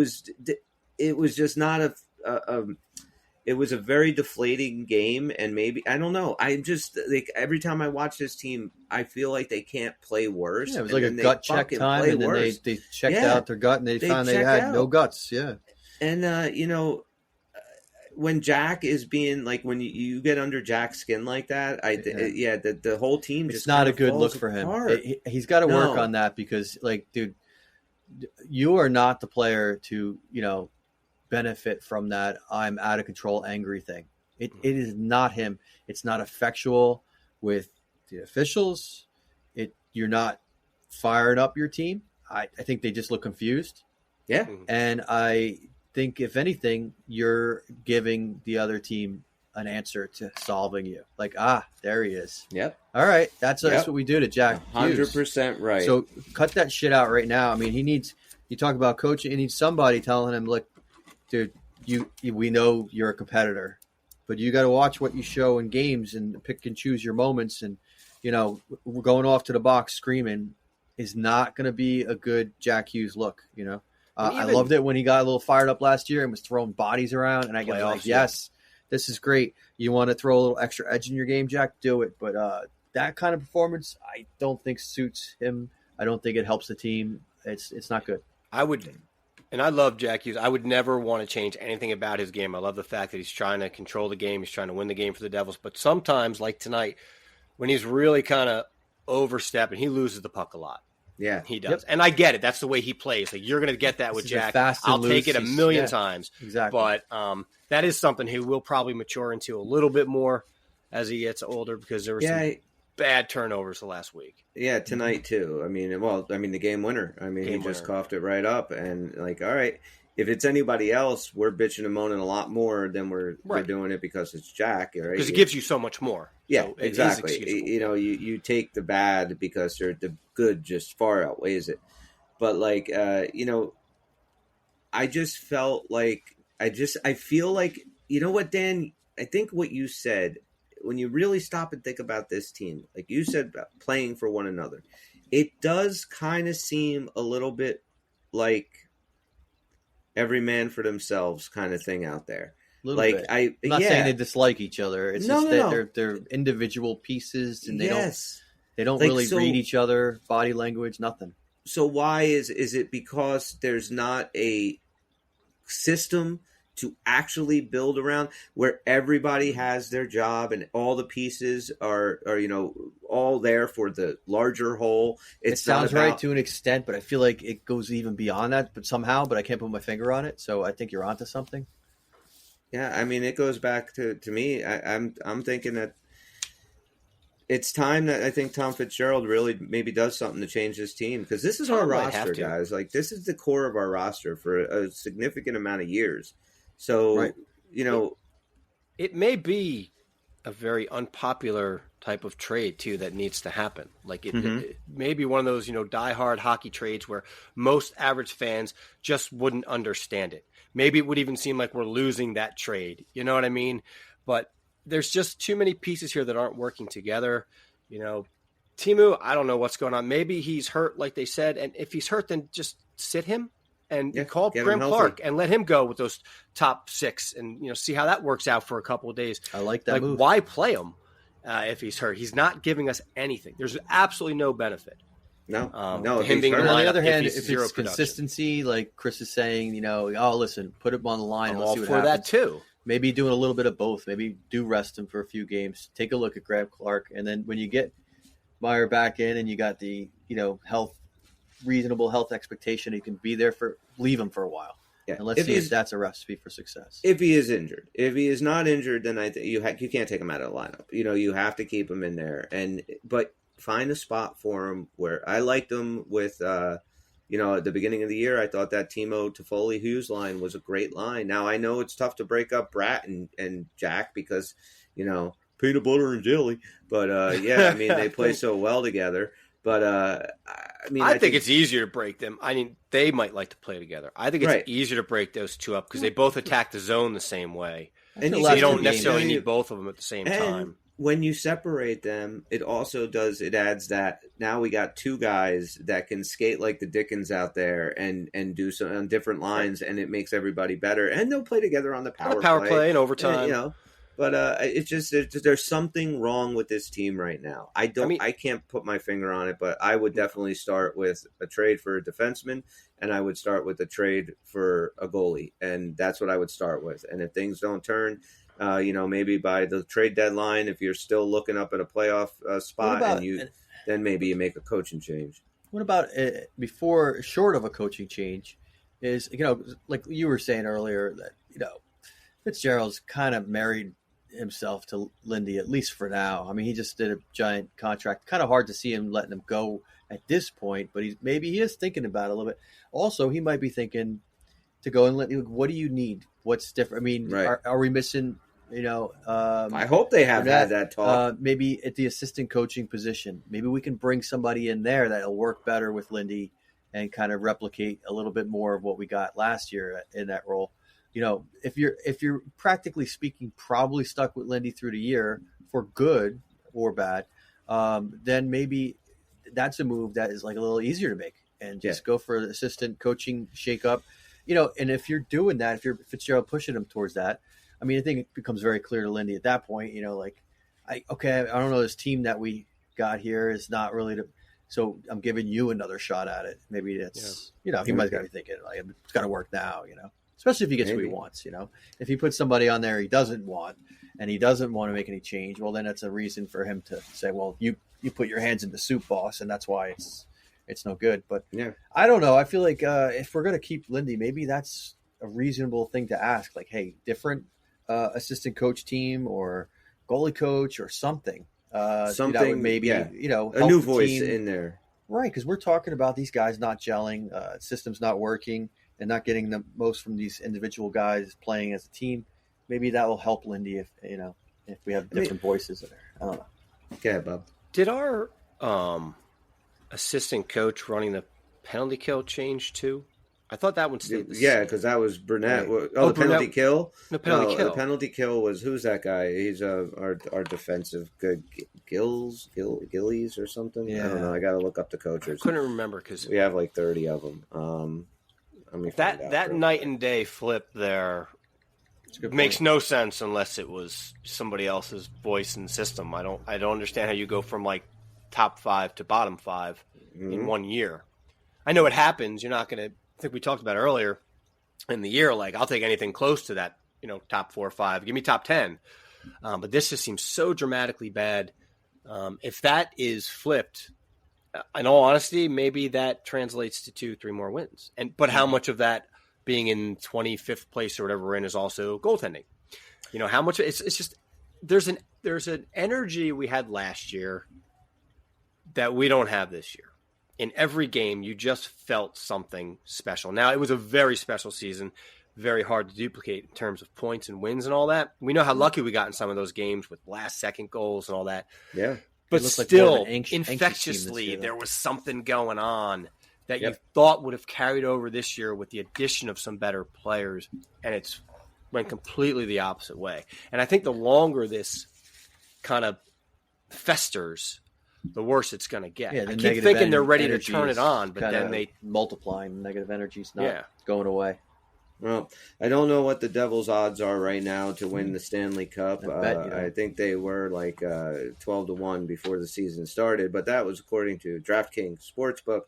S2: was just not it was a very deflating game, and maybe I don't know. I just every time I watch this team, I feel like they can't play worse.
S3: Yeah, it was like a gut check time, and then they checked out their gut, and they found they had no guts. Yeah,
S2: and when Jack is being like, when you get under Jack's skin like that, the whole team just
S3: it's not a good look for him. He's got to work on that because, like, dude, you are not the player to benefit from that I'm out of control angry thing. It is not him. It's not effectual with the officials. You're not firing up your team. I think they just look confused.
S2: Yeah.
S3: And I think, if anything, you're giving the other team an answer to solving you. Like, there he is.
S2: Yep.
S3: All right. That's what we do to Jack Hughes.
S2: 100% right.
S3: So cut that shit out right now. I mean, you talk about coaching, he needs somebody telling him, look, dude, we know you're a competitor, but you got to watch what you show in games and pick and choose your moments. And, going off to the box screaming is not going to be a good Jack Hughes look. I loved it when he got a little fired up last year and was throwing bodies around. And I was like, yes, this is great. You want to throw a little extra edge in your game, Jack? Do it. But that kind of performance, I don't think suits him. I don't think it helps the team. It's not good.
S4: And I love Jack Hughes. I would never want to change anything about his game. I love the fact that he's trying to control the game. He's trying to win the game for the Devils. But sometimes, like tonight, when he's really kind of overstepping, he loses the puck a lot.
S2: Yeah,
S4: he does. Yep. And I get it. That's the way he plays. Like, you're going to get that with Jack. I'll take it a million times.
S3: Exactly.
S4: But that is something he will probably mature into a little bit more as he gets older, because there were some bad turnovers the last week.
S2: Yeah, tonight too. I mean, the game winner. I mean, he just coughed it right up. And like, all right, if it's anybody else, we're bitching and moaning a lot more than we're doing it because it's Jack. Right?
S4: Because it gives you so much more.
S2: Yeah, so exactly. You take the bad because the good just far outweighs it. But like, I just felt like I feel like, you know what, Dan? I think what you said, when you really stop and think about this team, like you said about playing for one another, it does kind of seem a little bit like every man for themselves kind of thing out there.
S3: Like bit. I'm not saying they dislike each other. It's that they're individual pieces, and they don't really read each other, body language, nothing.
S2: So why is it because there's not a system to actually build around where everybody has their job and all the pieces are all there for the larger whole?
S3: It sounds right to an extent, but I feel like it goes even beyond that. But I can't put my finger on it. So I think you're onto something.
S2: Yeah, I mean, it goes back to me. I'm thinking that it's time that I think Tom Fitzgerald really maybe does something to change this team, because this is our roster, guys. Like, this is the core of our roster for a significant amount of years. So,
S4: it may be a very unpopular type of trade too that needs to happen. Like it may be one of those, diehard hockey trades where most average fans just wouldn't understand it. Maybe it would even seem like we're losing that trade. You know what I mean? But there's just too many pieces here that aren't working together. Timu, I don't know what's going on. Maybe he's hurt, like they said. And if he's hurt, then just sit him and call Graham Clark and let him go with those top six and, see how that works out for a couple of days.
S3: I like that move.
S4: Why play him if he's hurt? He's not giving us anything. There's absolutely no benefit.
S2: No.
S3: Him being on the other hand, if it's consistency, like Chris is saying, listen, put him on the line.
S4: I'm
S3: and let's
S4: all
S3: see what
S4: for
S3: happens.
S4: that too.
S3: Maybe doing a little bit of both. Maybe do rest him for a few games. Take a look at Graham Clark, and then when you get Meyer back in, and you got the reasonable health expectation, he can be there leave him for a while. Yeah. And let's see if that's a recipe for success.
S2: If he is injured, if he is not injured, then you can't take him out of the lineup. You have to keep him in there, but find a spot for him where I liked him with. At the beginning of the year, I thought that Timo Toffoli Hughes line was a great line. Now I know it's tough to break up Brat and Jack because, peanut butter and jelly. But they play so well together. But I think
S4: it's easier to break them. I mean, they might like to play together. I think it's easier to break those two up because they both attack the zone the same way. And you don't necessarily need both of them at the same time.
S2: When you separate them, it adds that now we got two guys that can skate like the Dickens out there and do some on different lines, and it makes everybody better. And they'll play together on the power play
S4: and overtime.
S2: But it's just there's something wrong with this team right now. I can't put my finger on it, but I would definitely start with a trade for a defenseman, and I would start with a trade for a goalie, and that's what I would start with. And if things don't turn, maybe by the trade deadline, if you're still looking up at a playoff spot, then maybe you make a coaching change.
S3: What about short of a coaching change is, like you were saying earlier that, Fitzgerald's kind of married himself to Lindy, at least for now. I mean, he just did a giant contract. Kind of hard to see him letting him go at this point, but he is thinking about it a little bit. Also, he might be thinking to go and what do you need? What's different? I mean, are we missing,
S2: I hope they have had that talk.
S3: Maybe at the assistant coaching position, maybe we can bring somebody in there that'll work better with Lindy and kind of replicate a little bit more of what we got last year in that role. If you're practically speaking probably stuck with Lindy through the year for good or bad, then maybe that's a move that is like a little easier to make. and just go for an assistant coaching shakeup. And if you're doing that, if you're Fitzgerald pushing him towards that, I mean, I think it becomes very clear to Lindy at that point, I don't know, this team that we got here is not really so I'm giving you another shot at it. Maybe it's, he might be thinking, like, it's got to work now, especially if he gets what he wants, If he puts somebody on there he doesn't want and he doesn't want to make any change, well, then that's a reason for him to say, well, you put your hands in the soup, boss, and that's why it's no good. But I don't know. I feel like if we're going to keep Lindy, maybe that's a reasonable thing to ask. Like, hey, different assistant coach team or goalie coach or something.
S2: Something
S3: maybe,
S2: a
S3: help
S2: new
S3: the
S2: voice
S3: team.
S2: in there.
S3: Right, because we're talking about these guys not gelling, systems not working, and not getting the most from these individual guys playing as a team. Maybe that will help Lindy if we have different voices in there. I don't know.
S2: Go ahead, Bob.
S4: Did our assistant coach running the penalty kill change too? I thought that one stayed the same.
S2: Because that was Burnett.
S4: Right.
S2: The penalty kill?
S4: No, penalty kill.
S2: The penalty kill was, who's that guy? He's our defensive good Gillies or something? Yeah. I don't know. I got to look up the coaches.
S4: Couldn't remember because
S2: we have like 30 of them.
S4: That night and day flip there makes no sense unless it was somebody else's voice and system. I don't understand how you go from like top 5 to bottom 5 in 1 year. I know it happens. You're not going to. I think we talked about earlier in the year, like, I'll take anything close to that, top 4 or 5. Give me top 10. But this just seems so dramatically bad. If that is flipped, in all honesty, maybe that translates to 2-3 more wins. But how much of that being in 25th place or whatever we're in is also goaltending? How much it's just there's an energy we had last year that we don't have this year. In every game, you just felt something special. Now, it was a very special season, very hard to duplicate in terms of points and wins and all that. We know how lucky we got in some of those games with last-second goals and all that.
S2: Yeah.
S4: But still, infectiously, there was something going on that you thought would have carried over this year with the addition of some better players, and it's went completely the opposite way. And I think the longer this kind of festers, the worse it's going to get.
S3: Yeah,
S4: I keep thinking they're ready to turn it on, but then they
S3: multiplying. Negative energy's not going away.
S2: Well, I don't know what the Devils' odds are right now to win the Stanley Cup. I think they were like 12-1 before the season started, but that was according to DraftKings Sportsbook,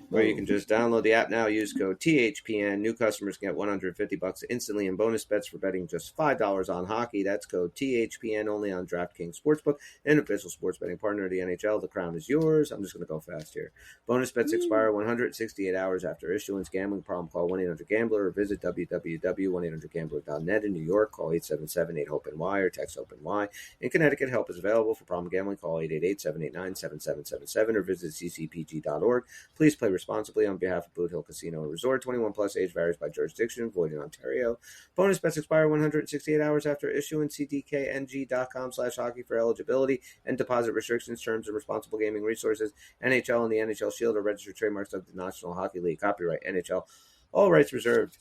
S2: where you can just download the app now, use code THPN. New customers get $150 instantly in bonus bets for betting just $5 on hockey. That's code THPN only on DraftKings Sportsbook, an official sports betting partner of the NHL. The crown is yours. I'm just going to go fast here. Bonus bets expire 168 hours after issuance. Gambling problem, call 1-800-GAMBLER or visit www.1800gambler.net. In New York, call 877-8-HOPE-NY or text HOPE-NY. In Connecticut, help is available for problem gambling. Call 888-789-7777 or visit ccpg.org. Please play responsibly on behalf of Boot Hill Casino and Resort. 21 plus, age varies by jurisdiction, void in Ontario. Bonus bets expire 168 hours after issuance. See dkng.com/hockey for eligibility and deposit restrictions, terms, and responsible gaming resources. NHL and the NHL Shield are registered trademarks of the National Hockey League. Copyright NHL. All rights reserved.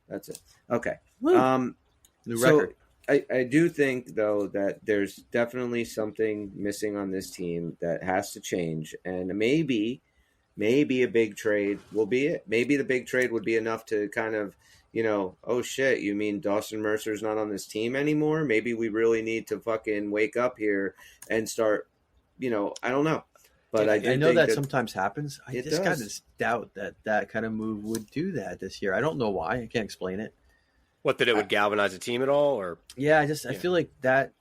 S2: That's it. Okay.
S3: New record.
S2: I do think, though, that there's definitely something missing on this team that has to change, and maybe a big trade will be it. Maybe the big trade would be enough to kind of, oh shit, you mean Dawson Mercer's not on this team anymore? Maybe we really need to fucking wake up here and start, I don't know. But I know
S3: that sometimes happens. I just kind of doubt that kind of move would do that this year. I don't know why. I can't explain it.
S4: What, that it would galvanize the team at all? Or
S3: I feel like that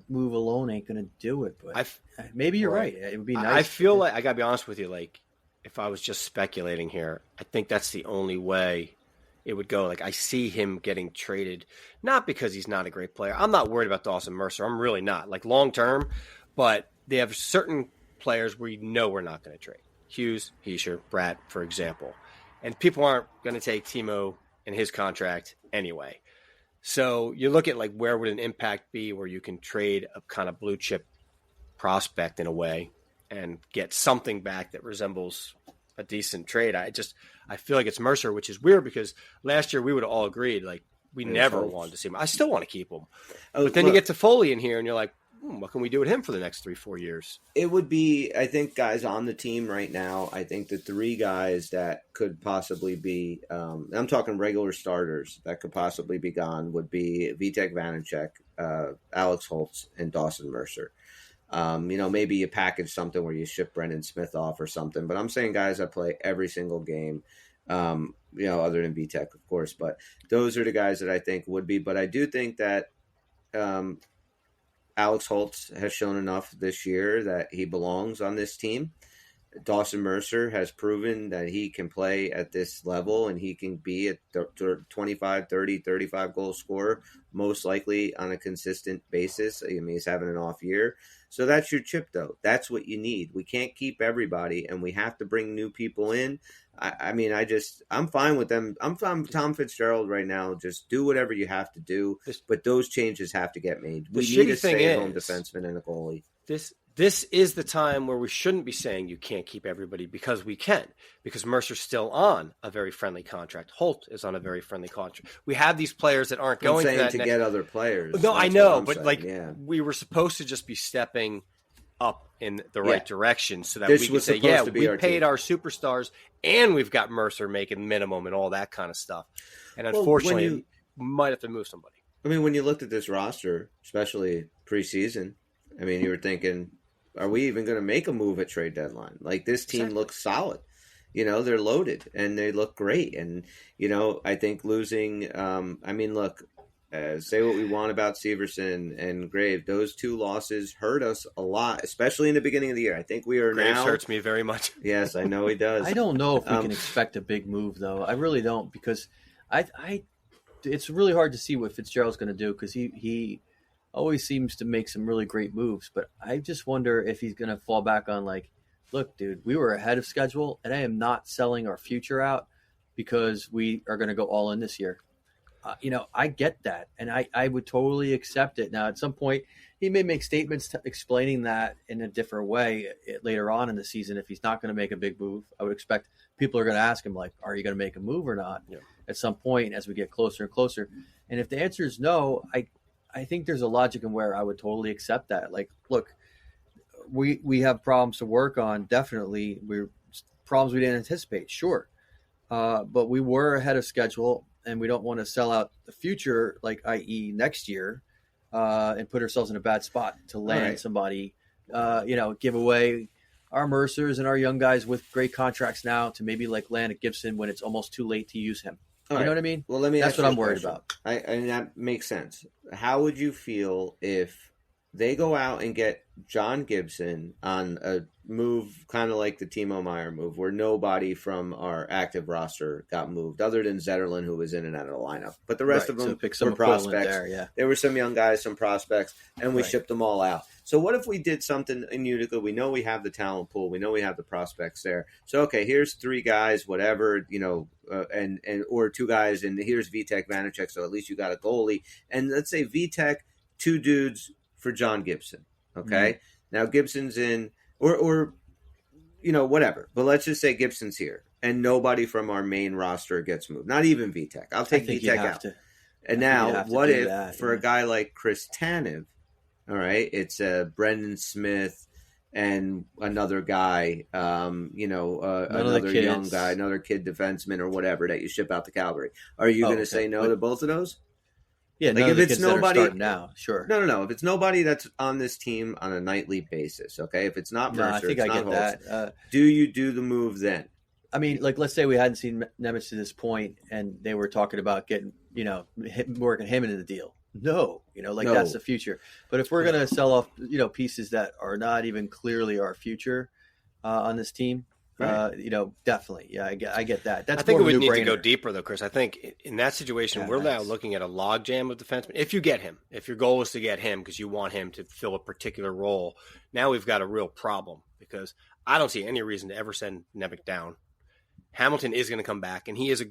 S3: move alone ain't going to do it. But maybe you're right. It would be nice.
S4: I feel like, I got to be honest with you, like, if I was just speculating here, I think that's the only way it would go. Like, I see him getting traded, not because he's not a great player. I'm not worried about Dawson Mercer. I'm really not. Like, long term, but they have certain players where we're not going to trade. Hughes, Heischer, Bratt, for example. And people aren't going to take Timo and his contract anyway. So you look at, like, where would an impact be where you can trade a kind of blue chip prospect in a way and get something back that resembles a decent trade. I feel like it's Mercer, which is weird because last year we would have all agreed, like, we never wanted to see him. I still want to keep him. But then you get to Foley in here and you're like, what can we do with him for the next 3-4 years?
S2: It would be, I think, guys on the team right now. I think the three guys that could possibly be, I'm talking regular starters that could possibly be gone would be Vitek Vanacek, Alex Holtz, and Dawson Mercer. Maybe you package something where you ship Brendan Smith off or something. But I'm saying guys that play every single game, other than Vitek, of course. But those are the guys that I think would be. But I do think that Alex Holtz has shown enough this year that he belongs on this team. Dawson Mercer has proven that he can play at this level and he can be a 25, 30, 35 goal scorer, most likely on a consistent basis. I mean, he's having an off year. So that's your chip, though. That's what you need. We can't keep everybody, and we have to bring new people in. I'm fine with them. I'm fine with Tom Fitzgerald right now. Just do whatever you have to do, but those changes have to get made. We need a stay-at-home defenseman and a goalie.
S4: This is the time where we shouldn't be saying you can't keep everybody because we can. Because Mercer's still on a very friendly contract. Holt is on a very friendly contract. We have these players that aren't going
S2: to get other players.
S4: No, I know, but we were supposed to just be stepping up in the right direction so that we could say, we paid our superstars and we've got Mercer making minimum and all that kind of stuff. And unfortunately, we might have to move somebody.
S2: I mean, when you looked at this roster, especially preseason, I mean, you were thinking, are we even going to make a move at trade deadline? Like, this team looks solid. They're loaded and they look great. And, I think losing, say what we want about Severson and Grave. Those two losses hurt us a lot, especially in the beginning of the year. I think we are
S4: Graves hurts me very much.
S2: Yes, I know he does.
S3: I don't know if we can expect a big move, though. I really don't, because it's really hard to see what Fitzgerald's going to do because he always seems to make some really great moves. But I just wonder if he's going to fall back on look, dude, we were ahead of schedule, and I am not selling our future out because we are going to go all in this year. I get that, and I would totally accept it. Now, at some point, he may make statements explaining that in a different way later on in the season. If he's not going to make a big move, I would expect people are going to ask him, are you going to make a move or not at some point as we get closer and closer? And if the answer is no, I think there's a logic in where I would totally accept that. Look, we have problems to work on, definitely. We're problems we didn't anticipate, sure. But we were ahead of schedule, and we don't want to sell out the future, i.e. next year, and put ourselves in a bad spot to land somebody, give away our Mercers and our young guys with great contracts now to maybe land a Gibson when it's almost too late to use him. You know what I mean?
S2: Well, let me.
S3: That's what I'm worried about.
S2: And that makes sense. How would you feel if they go out and get John Gibson on a move kind of like the Timo Meier move, where nobody from our active roster got moved, other than Zetterlund, who was in and out of the lineup. But the rest of them were prospects. There were some young guys, some prospects, and we shipped them all out. So what if we did something in Utica? We know we have the talent pool. We know we have the prospects there. So, okay, here's 3 guys, whatever, and or 2 guys, and here's Vitek Vanacek, so at least you got a goalie. And let's say Vitek, 2 dudes for John Gibson, okay? Mm-hmm. Now Gibson's in, or whatever. But let's just say Gibson's here, and nobody from our main roster gets moved. Not even Vitek. I'll take Vitek out. And now, what if for a guy like Chris Tanev, all right, it's Brendan Smith and another guy, another young guy, another kid defenseman or whatever that you ship out to Calgary. Are you going to say no to both of those?
S3: Yeah, if it's nobody now, sure.
S2: No. If it's nobody that's on this team on a nightly basis, okay. If it's not Mercer, it's not Holtz, do you do the move then?
S3: I mean, let's say we hadn't seen Nemec to this point, and they were talking about getting, working him into the deal. No, that's the future. But if we're going to sell off, pieces that are not even clearly our future on this team. Right. Definitely. Yeah, I get that. I
S4: think we need to go deeper, though, Chris. I think in that situation, we're now looking at a logjam of defensemen. If you get him, if your goal is to get him because you want him to fill a particular role, now we've got a real problem because I don't see any reason to ever send Nemec down. Hamilton is going to come back, and he is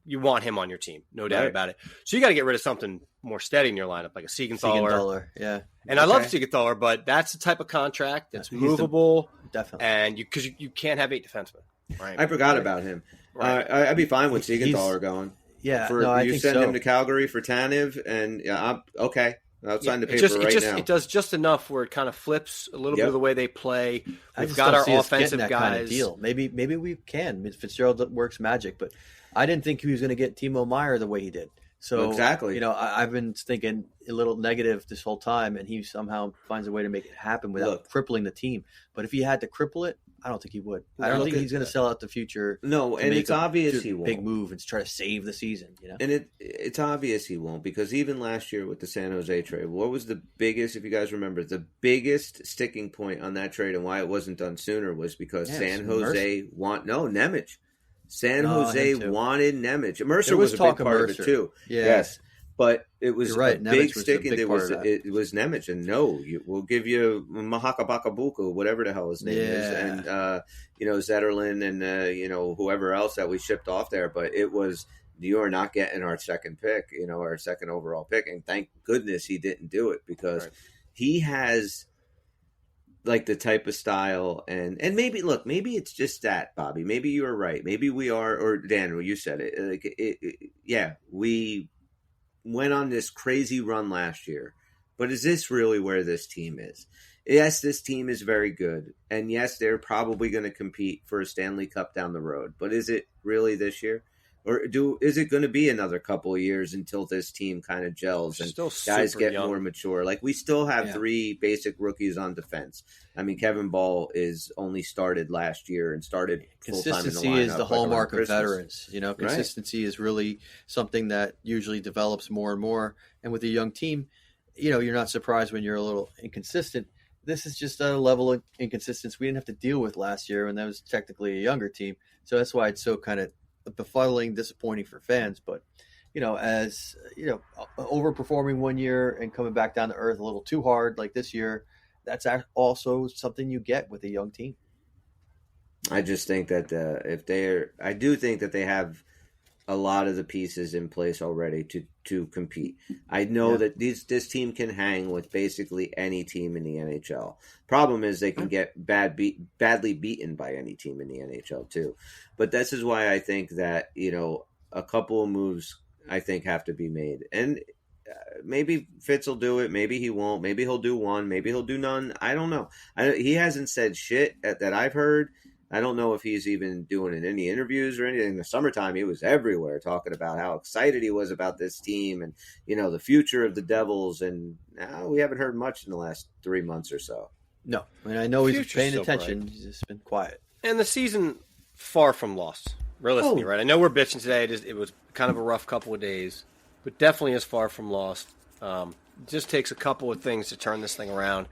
S4: you want him on your team, no doubt about it. So you got to get rid of something more steady in your lineup, like a Siegenthaler.
S3: Yeah.
S4: And I love Siegenthaler, but that's the type of contract that's movable.
S3: Definitely.
S4: And because you can't have 8 defensemen. Right.
S2: I forgot about him. Right. I'd be fine with Siegenthaler going.
S3: Yeah.
S2: You send him to Calgary for Tanev, and okay. I'll sign the
S4: It
S2: paper right now.
S4: It does just enough where it kind of flips a little bit
S2: Yep.
S4: of the way they play.
S3: I
S4: We've
S3: just
S4: got
S3: don't
S4: our
S3: see us getting
S4: offensive
S3: that
S4: guys.
S3: kind of deal. Maybe we can. I mean, Fitzgerald works magic, but I didn't think he was going to get Timo Meyer the way he did. So
S2: Exactly.
S3: you know, I've been thinking a little negative this whole time, and he somehow finds a way to make it happen without crippling the team. But if he had to cripple it, I don't think he would. I don't think he's going to sell out the future.
S2: No, and it's obvious he won't.
S3: Big move and try to save the season. You know,
S2: and it's obvious he won't, because even last year with the San Jose trade, what was the biggest, if you guys remember, the biggest sticking point on that trade and why it wasn't done sooner was because San Jose Nemec. San Jose wanted Nemec. Mercer was a big part of it too.
S3: Yeah.
S2: Yes. But it was
S3: You're right.
S2: a
S3: Nemec
S2: big
S3: was
S2: stick,
S3: a
S2: and
S3: big part of that.
S2: it was Nemec. And no, we'll give you Mahakabakabuku, whatever the hell his name is, and Zetterlund, and whoever else that we shipped off there. But it was, you are not getting our second pick, our second overall pick, and thank goodness he didn't do it, because he has like the type of style, and maybe it's just that, Bobby. Maybe you were right. Maybe we are, or Daniel, you said it. We went on this crazy run last year, but is this really where this team is? Yes, this team is very good, and yes, they're probably going to compete for a Stanley Cup down the road, but is it really this year? Or is it going to be another couple of years until this team kind of gels and guys get more mature? Like, we still have three basic rookies on defense. I mean, Kevin Ball is only started last year and started full-time in the lineup.
S3: Consistency is the hallmark of
S2: Christmas.
S3: veterans. Consistency is really something that usually develops more and more. And with a young team, you're not surprised when you're a little inconsistent. This is just a level of inconsistency we didn't have to deal with last year, and that was technically a younger team. So that's why it's so kind of befuddling, disappointing for fans. But as overperforming one year and coming back down to earth a little too hard like this year, that's also something you get with a young team.
S2: I just think that I do think that they have a lot of the pieces in place already to compete. I know that this team can hang with basically any team in the NHL. Problem is they can get badly beaten by any team in the NHL too. But this is why I think that, a couple of moves I think have to be made. And maybe Fitz will do it. Maybe he won't. Maybe he'll do one. Maybe he'll do none. I don't know. He hasn't said shit that I've heard. I don't know if he's even doing it in any interviews or anything. In the summertime, he was everywhere talking about how excited he was about this team and, the future of the Devils. And now we haven't heard much in the last 3 months or so.
S3: No. I mean, I know he's paying attention. Bright. He's just been quiet.
S4: And the season, far from lost, realistically, right? I know we're bitching today. It was kind of a rough couple of days, but definitely is far from lost. It just takes a couple of things to turn this thing around,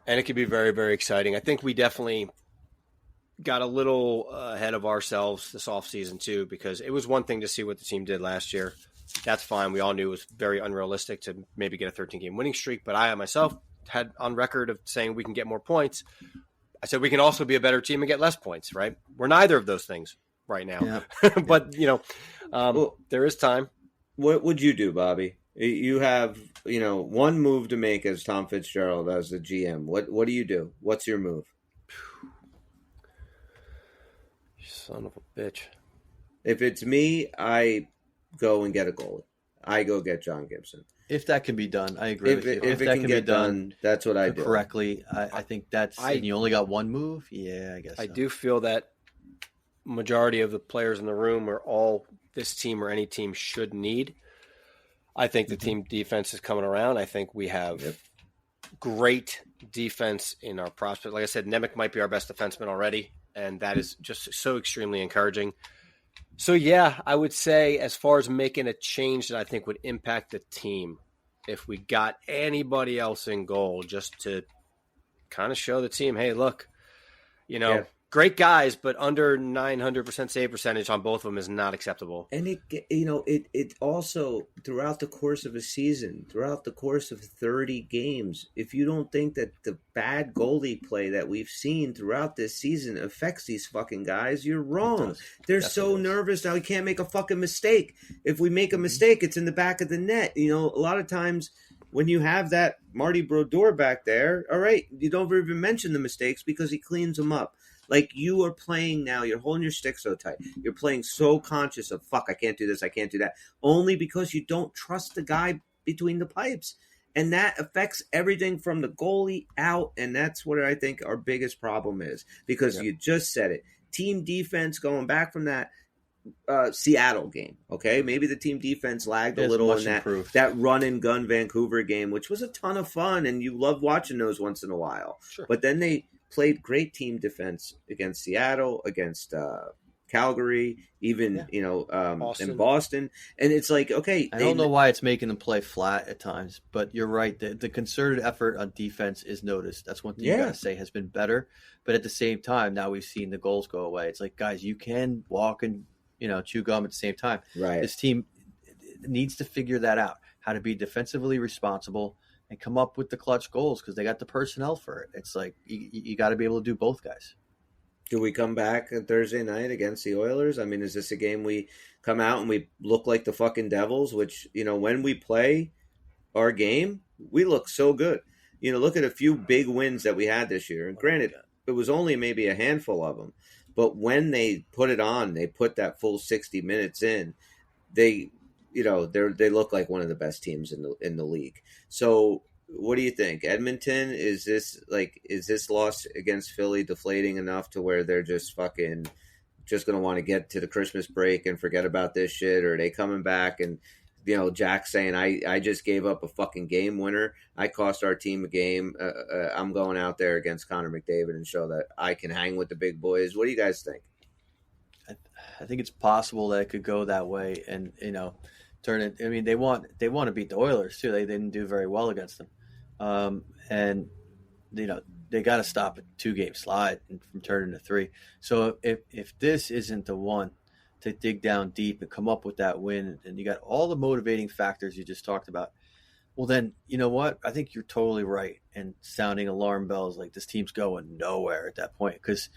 S4: and it could be very, very exciting. I think we definitely got a little ahead of ourselves this offseason too, because it was one thing to see what the team did last year. That's fine. We all knew it was very unrealistic to maybe get a 13-game winning streak, but I myself had on record of saying we can get more points. I said we can also be a better team and get less points, right? We're neither of those things right now. Yeah. But, there is time.
S2: What would you do, Bobby? You have, one move to make as Tom Fitzgerald as the GM. What do you do? What's your move?
S4: Son of a bitch.
S2: If it's me, I go and get a goalie. I go get John Gibson.
S3: If that can be done, I agree with you.
S2: If that can get done, that's what I do.
S3: Correctly, I think that's. And you only got one move. Yeah, I guess.
S4: I do feel that majority of the players in the room are all this team or any team should need. I think the team defense is coming around. I think we have great defense in our prospect. Like I said, Nemec might be our best defenseman already, and that is just so extremely encouraging. So, yeah, I would say as far as making a change that I think would impact the team, if we got anybody else in goal just to kind of show the team, hey, look, great guys, but under 900% save percentage on both of them is not acceptable.
S2: And it also, throughout the course of a season, throughout the course of 30 games, if you don't think that the bad goalie play that we've seen throughout this season affects these fucking guys, you're wrong. They're so nervous now. We can't make a fucking mistake. If we make a mistake, it's in the back of the net. A lot of times when you have that Marty Brodeur back there, all right, you don't even mention the mistakes because he cleans them up. Like, you are playing now, you're holding your stick so tight. You're playing so conscious of, fuck, I can't do this, I can't do that. Only because you don't trust the guy between the pipes. And that affects everything from the goalie out. And that's what I think our biggest problem is, because you just said it. Team defense, going back from that Seattle game, okay? Maybe the team defense lagged a little in that run and gun Vancouver game, which was a ton of fun, and you love watching those once in a while.
S4: Sure.
S2: But then they played great team defense against Seattle, against Calgary, even
S4: Boston.
S2: in Boston, and it's like, okay,
S3: I don't know why it's making them play flat at times, but you're right. The concerted effort on defense is noticed. That's one thing you gotta say has been better. But at the same time, now we've seen the goals go away. It's like, guys, you can walk and chew gum at the same time.
S2: Right.
S3: This team needs to figure that out, how to be defensively responsible and come up with the clutch goals, because they got the personnel for it. It's like you got to be able to do both, guys.
S2: Do we come back on Thursday night against the Oilers? I mean, is this a game we come out and we look like the fucking Devils, which, when we play our game, we look so good. Look at a few big wins that we had this year. And granted, it was only maybe a handful of them. But when they put it on, they put that full 60 minutes in, they look like one of the best teams in the league. So what do you think? Edmonton, is this loss against Philly deflating enough to where they're just going to want to get to the Christmas break and forget about this shit? Or are they coming back and, Jack saying, I just gave up a fucking game winner. I cost our team a game. I'm going out there against Connor McDavid and show that I can hang with the big boys. What do you guys think?
S3: I think it's possible that it could go that way and, turn it. I mean, they want to beat the Oilers too. They didn't do very well against them. And they got to stop a 2-game slide from turning to 3. So if this isn't the one to dig down deep and come up with that win, and you got all the motivating factors you just talked about, well, then you know what? I think you're totally right and sounding alarm bells like this team's going nowhere at that point, because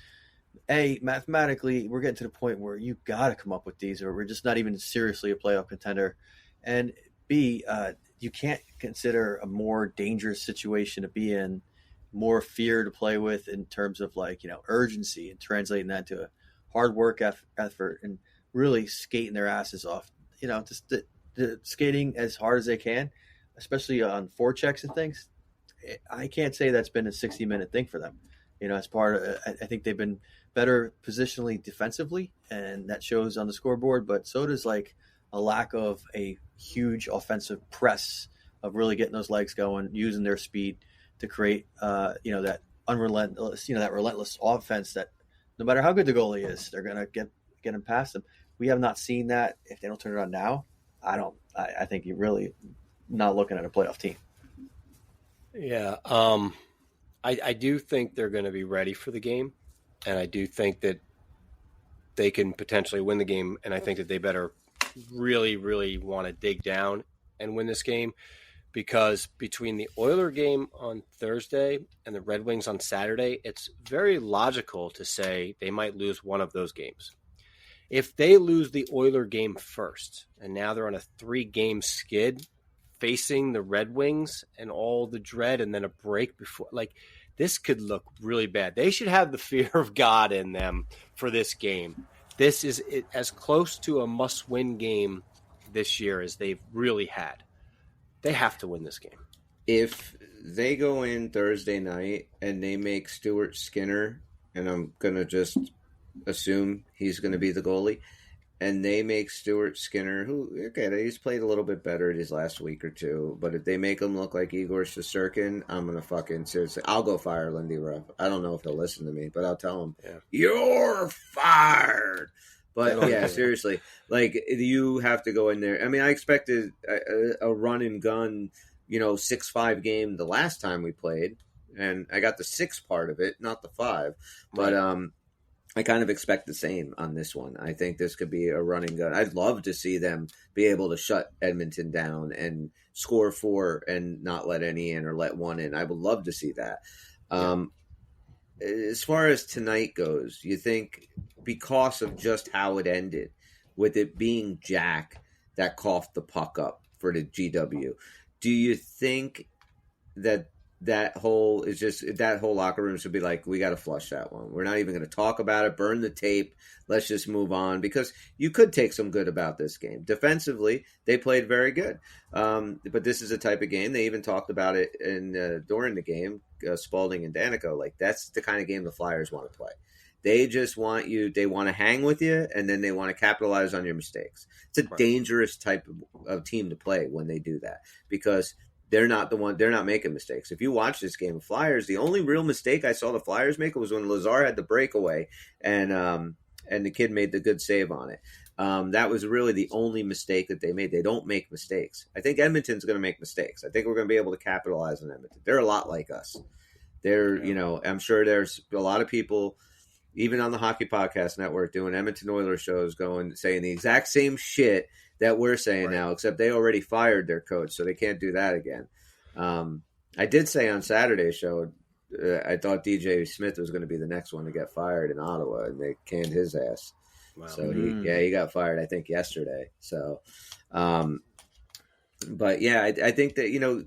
S3: mathematically we're getting to the point where you got to come up with these, or we're just not even seriously a playoff contender, and B, you can't consider a more dangerous situation to be in, more fear to play with in terms of urgency, and translating that to a hard work effort and really skating their asses off. Just the skating as hard as they can, especially on forechecks and things. I can't say that's been a 60-minute thing for them. As part of, I think they've been better positionally defensively, and that shows on the scoreboard. But so does a lack of a huge offensive press of really getting those legs going, using their speed to create, that unrelentless, that relentless offense that no matter how good the goalie is, they're gonna get him past them. We have not seen that. If they don't turn it on now, I think you're really not looking at a playoff team.
S4: Yeah. I do think they're going to be ready for the game, and I do think that they can potentially win the game, and I think that they better really, really want to dig down and win this game, because between the Oiler game on Thursday and the Red Wings on Saturday, it's very logical to say they might lose one of those games. If they lose the Oiler game first, and now they're on a 3-game skid facing the Red Wings and all the dread and then a break before, this could look really bad. They should have the fear of God in them for this game. This is as close to a must-win game this year as they've really had. They have to win this game.
S2: If they go in Thursday night and they make Stuart Skinner, and I'm going to just assume he's going to be the goalie, and they make Stuart Skinner, he's played a little bit better these last week or two, but if they make him look like Igor Shesterkin, I'm going to fucking seriously, I'll go fire Lindy Ruff. I don't know if he'll listen to me, but I'll tell him, you're fired. But yeah, seriously, you have to go in there. I mean, I expected a run and gun, 6-5 game the last time we played, and I got the 6 part of it, not the 5. But I kind of expect the same on this one. I think this could be a running gun. I'd love to see them be able to shut Edmonton down and score 4 and not let any in or let 1 in. I would love to see that. As far as tonight goes, you think because of just how it ended, with it being Jack that coughed the puck up for the GW, do you think that that whole locker room should be like, we got to flush that one. We're not even going to talk about it. Burn the tape. Let's just move on, because you could take some good about this game. Defensively, they played very good. But this is a type of game. They even talked about it during the game, Spalding and Danico. Like, that's the kind of game the Flyers want to play. They just want you. They want to hang with you, and then they want to capitalize on your mistakes. It's a dangerous type of team to play when they do that, because they're not making mistakes. If you watch this game of Flyers, the only real mistake I saw the Flyers make was when Lazar had the breakaway, and the kid made the good save on it. That was really the only mistake that they made. They don't make mistakes. I think Edmonton's going to make mistakes. I think we're going to be able to capitalize on Edmonton. They're a lot like us. I'm sure there's a lot of people, even on the Hockey Podcast Network, doing Edmonton Oilers shows, saying the exact same shit that we're saying now, except they already fired their coach, so they can't do that again. I did say on Saturday's show, I thought DJ Smith was going to be the next one to get fired in Ottawa, and they canned his ass. Wow. So he got fired, I think, yesterday. So, but yeah, I think that,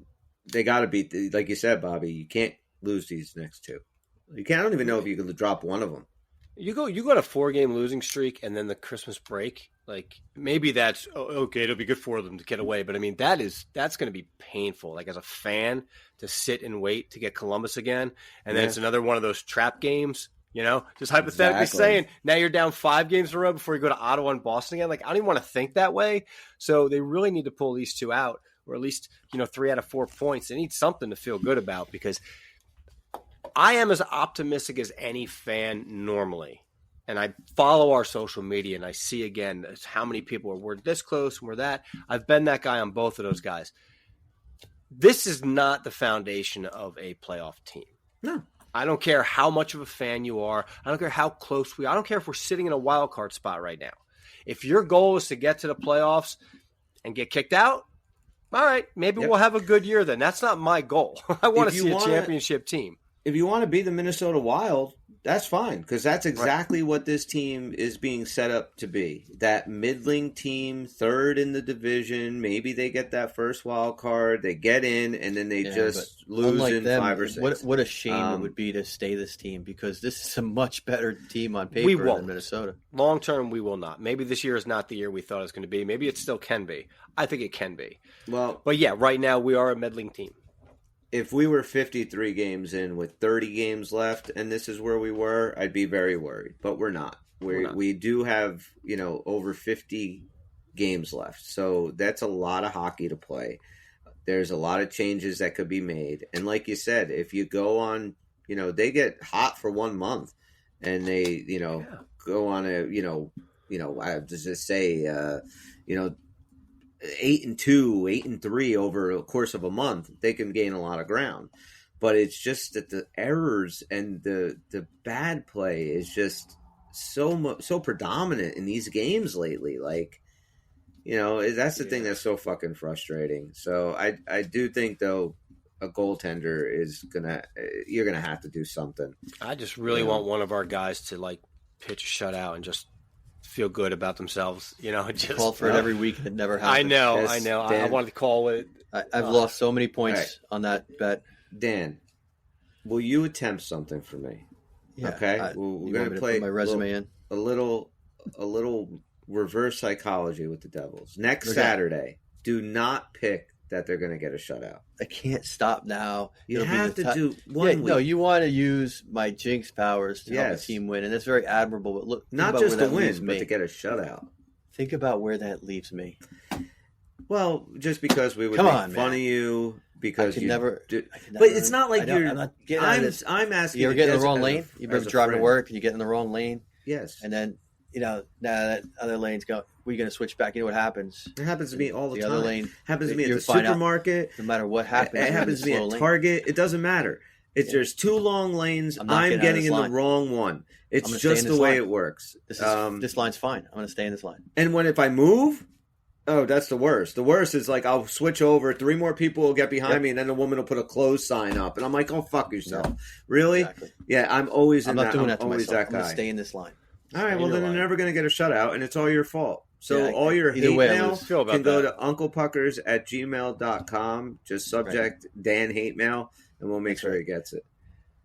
S2: they got to beat, like you said, Bobby, you can't lose these next two. You can't. I don't even know if you can drop one of them.
S4: You go on a 4-game losing streak, and then the Christmas break. Like, maybe that's okay. It'll be good for them to get away, but I mean that's going to be painful. Like, as a fan, to sit and wait to get Columbus again, and then it's another one of those trap games. Just hypothetically saying, now you're down 5 games in a row before you go to Ottawa and Boston again. Like, I don't even want to think that way. So they really need to pull these two out, or at least 3 out of 4 points. They need something to feel good about, because I am as optimistic as any fan normally. And I follow our social media, and I see again how many people we're this close and we're that. I've been that guy on both of those guys. This is not the foundation of a playoff team.
S2: No.
S4: I don't care how much of a fan you are. I don't care how close we are. I don't care if we're sitting in a wild card spot right now. If your goal is to get to the playoffs and get kicked out, all right, maybe we'll have a good year then. That's not my goal. I want to see a championship team.
S2: If you want to be the Minnesota Wild, that's fine, because that's exactly what this team is being set up to be. That middling team, third in the division. Maybe they get that first wild card. They get in, and then they just lose in them, 5 or 6.
S3: What a shame it would be to stay this team, because this is a much better team on paper than Minnesota.
S4: Long term, we will not. Maybe this year is not the year we thought it was going to be. Maybe it still can be. I think it can be. But yeah, right now we are a middling team.
S2: If we were 53 games in with 30 games left, and this is where we were, I'd be very worried. But we're not. We do have, over 50 games left. So that's a lot of hockey to play. There's a lot of changes that could be made. And like you said, if you go on, they get hot for 1 month, and they, go on I just say, 8-2, 8-3 over a course of a month, they can gain a lot of ground. But it's just that the errors and the bad play is just so predominant in these games lately. Like, that's the thing that's so fucking frustrating. So I do think, though, a goaltender you're gonna have to do something.
S4: I just really want one of our guys to pitch a shutout and just feel good about themselves, just
S3: call for it every week and it never happens.
S4: I know. I wanted to call it.
S3: I've lost so many points on that bet.
S2: Dan, will you attempt something for me?
S3: Yeah,
S2: okay. We're going to play
S3: my resume
S2: a little reverse psychology with the Devils next Saturday. Do not pick that they're going to get a shutout.
S3: I can't stop now.
S2: You have to do one week.
S3: No, you want to use my jinx powers to help the team win, and that's very admirable. But look,
S2: not just to win, but to get a shutout.
S3: Think about where that leaves me.
S2: Well, just because we would make fun of you because you
S3: never.
S2: But it's not like you're.
S3: I'm not getting out of this.
S2: I'm asking.
S3: You ever get in the wrong lane? You ever driving to work and you get in the wrong lane?
S2: Yes.
S3: And then now that other lane's go. We're going to switch back. You know what happens?
S2: It happens to me all the time.
S3: Other lane
S2: happens to me at the supermarket.
S3: No matter what happens,
S2: it happens to me at Target. It doesn't matter. There's 2 long lanes. I'm getting in the wrong one. It's just the way it works.
S3: This line's fine. I'm going to stay in this line.
S2: And if I move, that's the worst. The worst is I'll switch over. 3 more people will get behind me, and then the woman will put a close sign up, and I'm like, "Oh, fuck yourself!" Yeah. Really? Exactly. Yeah, I'm always in that.
S3: I'm not doing that to
S2: always
S3: myself.
S2: that guy.
S3: I'm going to stay in this line.
S2: All right. Well, then you're never going to get a shutout, and it's all your fault. So all your hate mail can go to unclepuckers@gmail.com. Just subject Dan hate mail, and we'll make sure he gets it.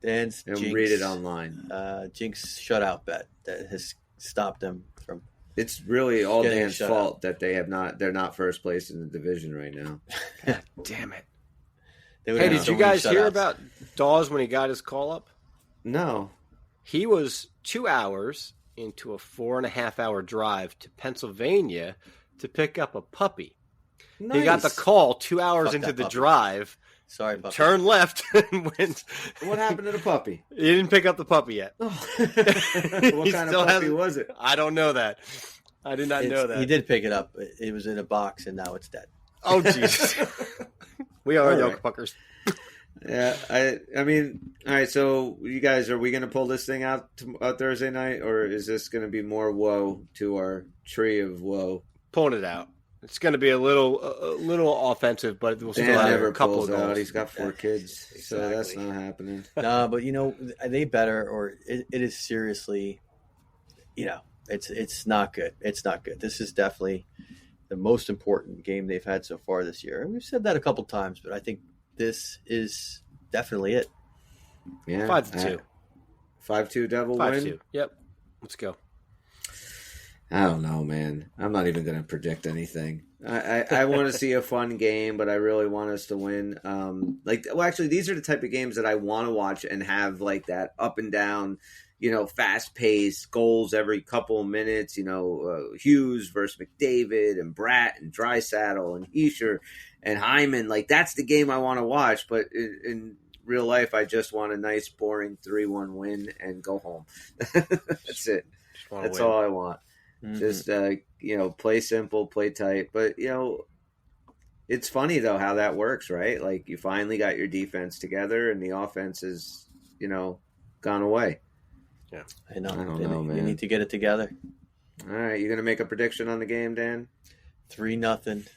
S3: Dan's
S2: And
S3: Jinx,
S2: read it online.
S3: Jinx shutout bet that has stopped them from.
S2: It's really all
S3: getting a
S2: Dan's
S3: shutout.
S2: fault that they're not first place in the division right now.
S4: God damn it.
S3: They would
S4: Hey,
S3: have
S4: did
S3: so
S4: you
S3: many
S4: guys hear
S3: shutouts.
S4: about Dawes when he got his call up?
S2: No.
S4: He was 2 hours into a 4.5-hour drive to Pennsylvania to pick up a puppy.
S2: Nice.
S4: He got the call 2 hours
S3: Fuck
S4: into
S3: that
S4: the
S3: puppy.
S4: drive,
S3: Sorry, puppy.
S4: turned left, and went.
S2: What happened to the puppy?
S4: He didn't pick up the puppy yet.
S2: What
S4: He
S2: kind of
S4: still
S2: puppy
S4: hasn't-
S2: was it?
S4: I don't know that. I did not know that.
S3: He did pick it up. It was in a box, and now it's dead.
S4: Oh, Jesus. We are
S2: All
S4: young
S2: right.
S4: fuckers.
S2: Yeah, I mean, all right. So, you guys, are we going to pull this thing out Thursday night, or is this going to be more woe to our tree of woe?
S4: Pulling it out. It's going to be a little offensive, but we'll still
S2: Dan
S4: have
S2: never
S4: a couple
S2: pulls
S4: of goals.
S2: out. He's got 4 kids, so that's
S3: Exactly.
S2: not happening.
S3: No, but they better, or it is seriously, it's not good. It's not good. This is definitely the most important game they've had so far this year. And we've said that a couple times, but I think this is definitely it.
S2: Yeah,
S4: 5-2.
S2: 5-2 Devil win.
S4: 5-2. Yep. Let's go.
S2: I don't know, man. I'm not even going to predict anything. I want to see a fun game, but I really want us to win. Actually, these are the type of games that I want to watch and have like that up and down, fast paced goals every couple of minutes. Hughes versus McDavid and Bratt and Drysaddle and Heischer and Hyman. Like that's the game I want to watch. But in real life, I just want a nice, boring 3-1 win and go home. That's it. That's all I want.
S3: Mm-hmm.
S2: Just play simple, play tight. But it's funny though how that works, right? Like you finally got your defense together, and the offense is gone away.
S4: Yeah,
S3: I know.
S2: I don't know, man.
S3: You need to get it together.
S2: All right, you gonna make a prediction on the game, Dan?
S3: 3-0.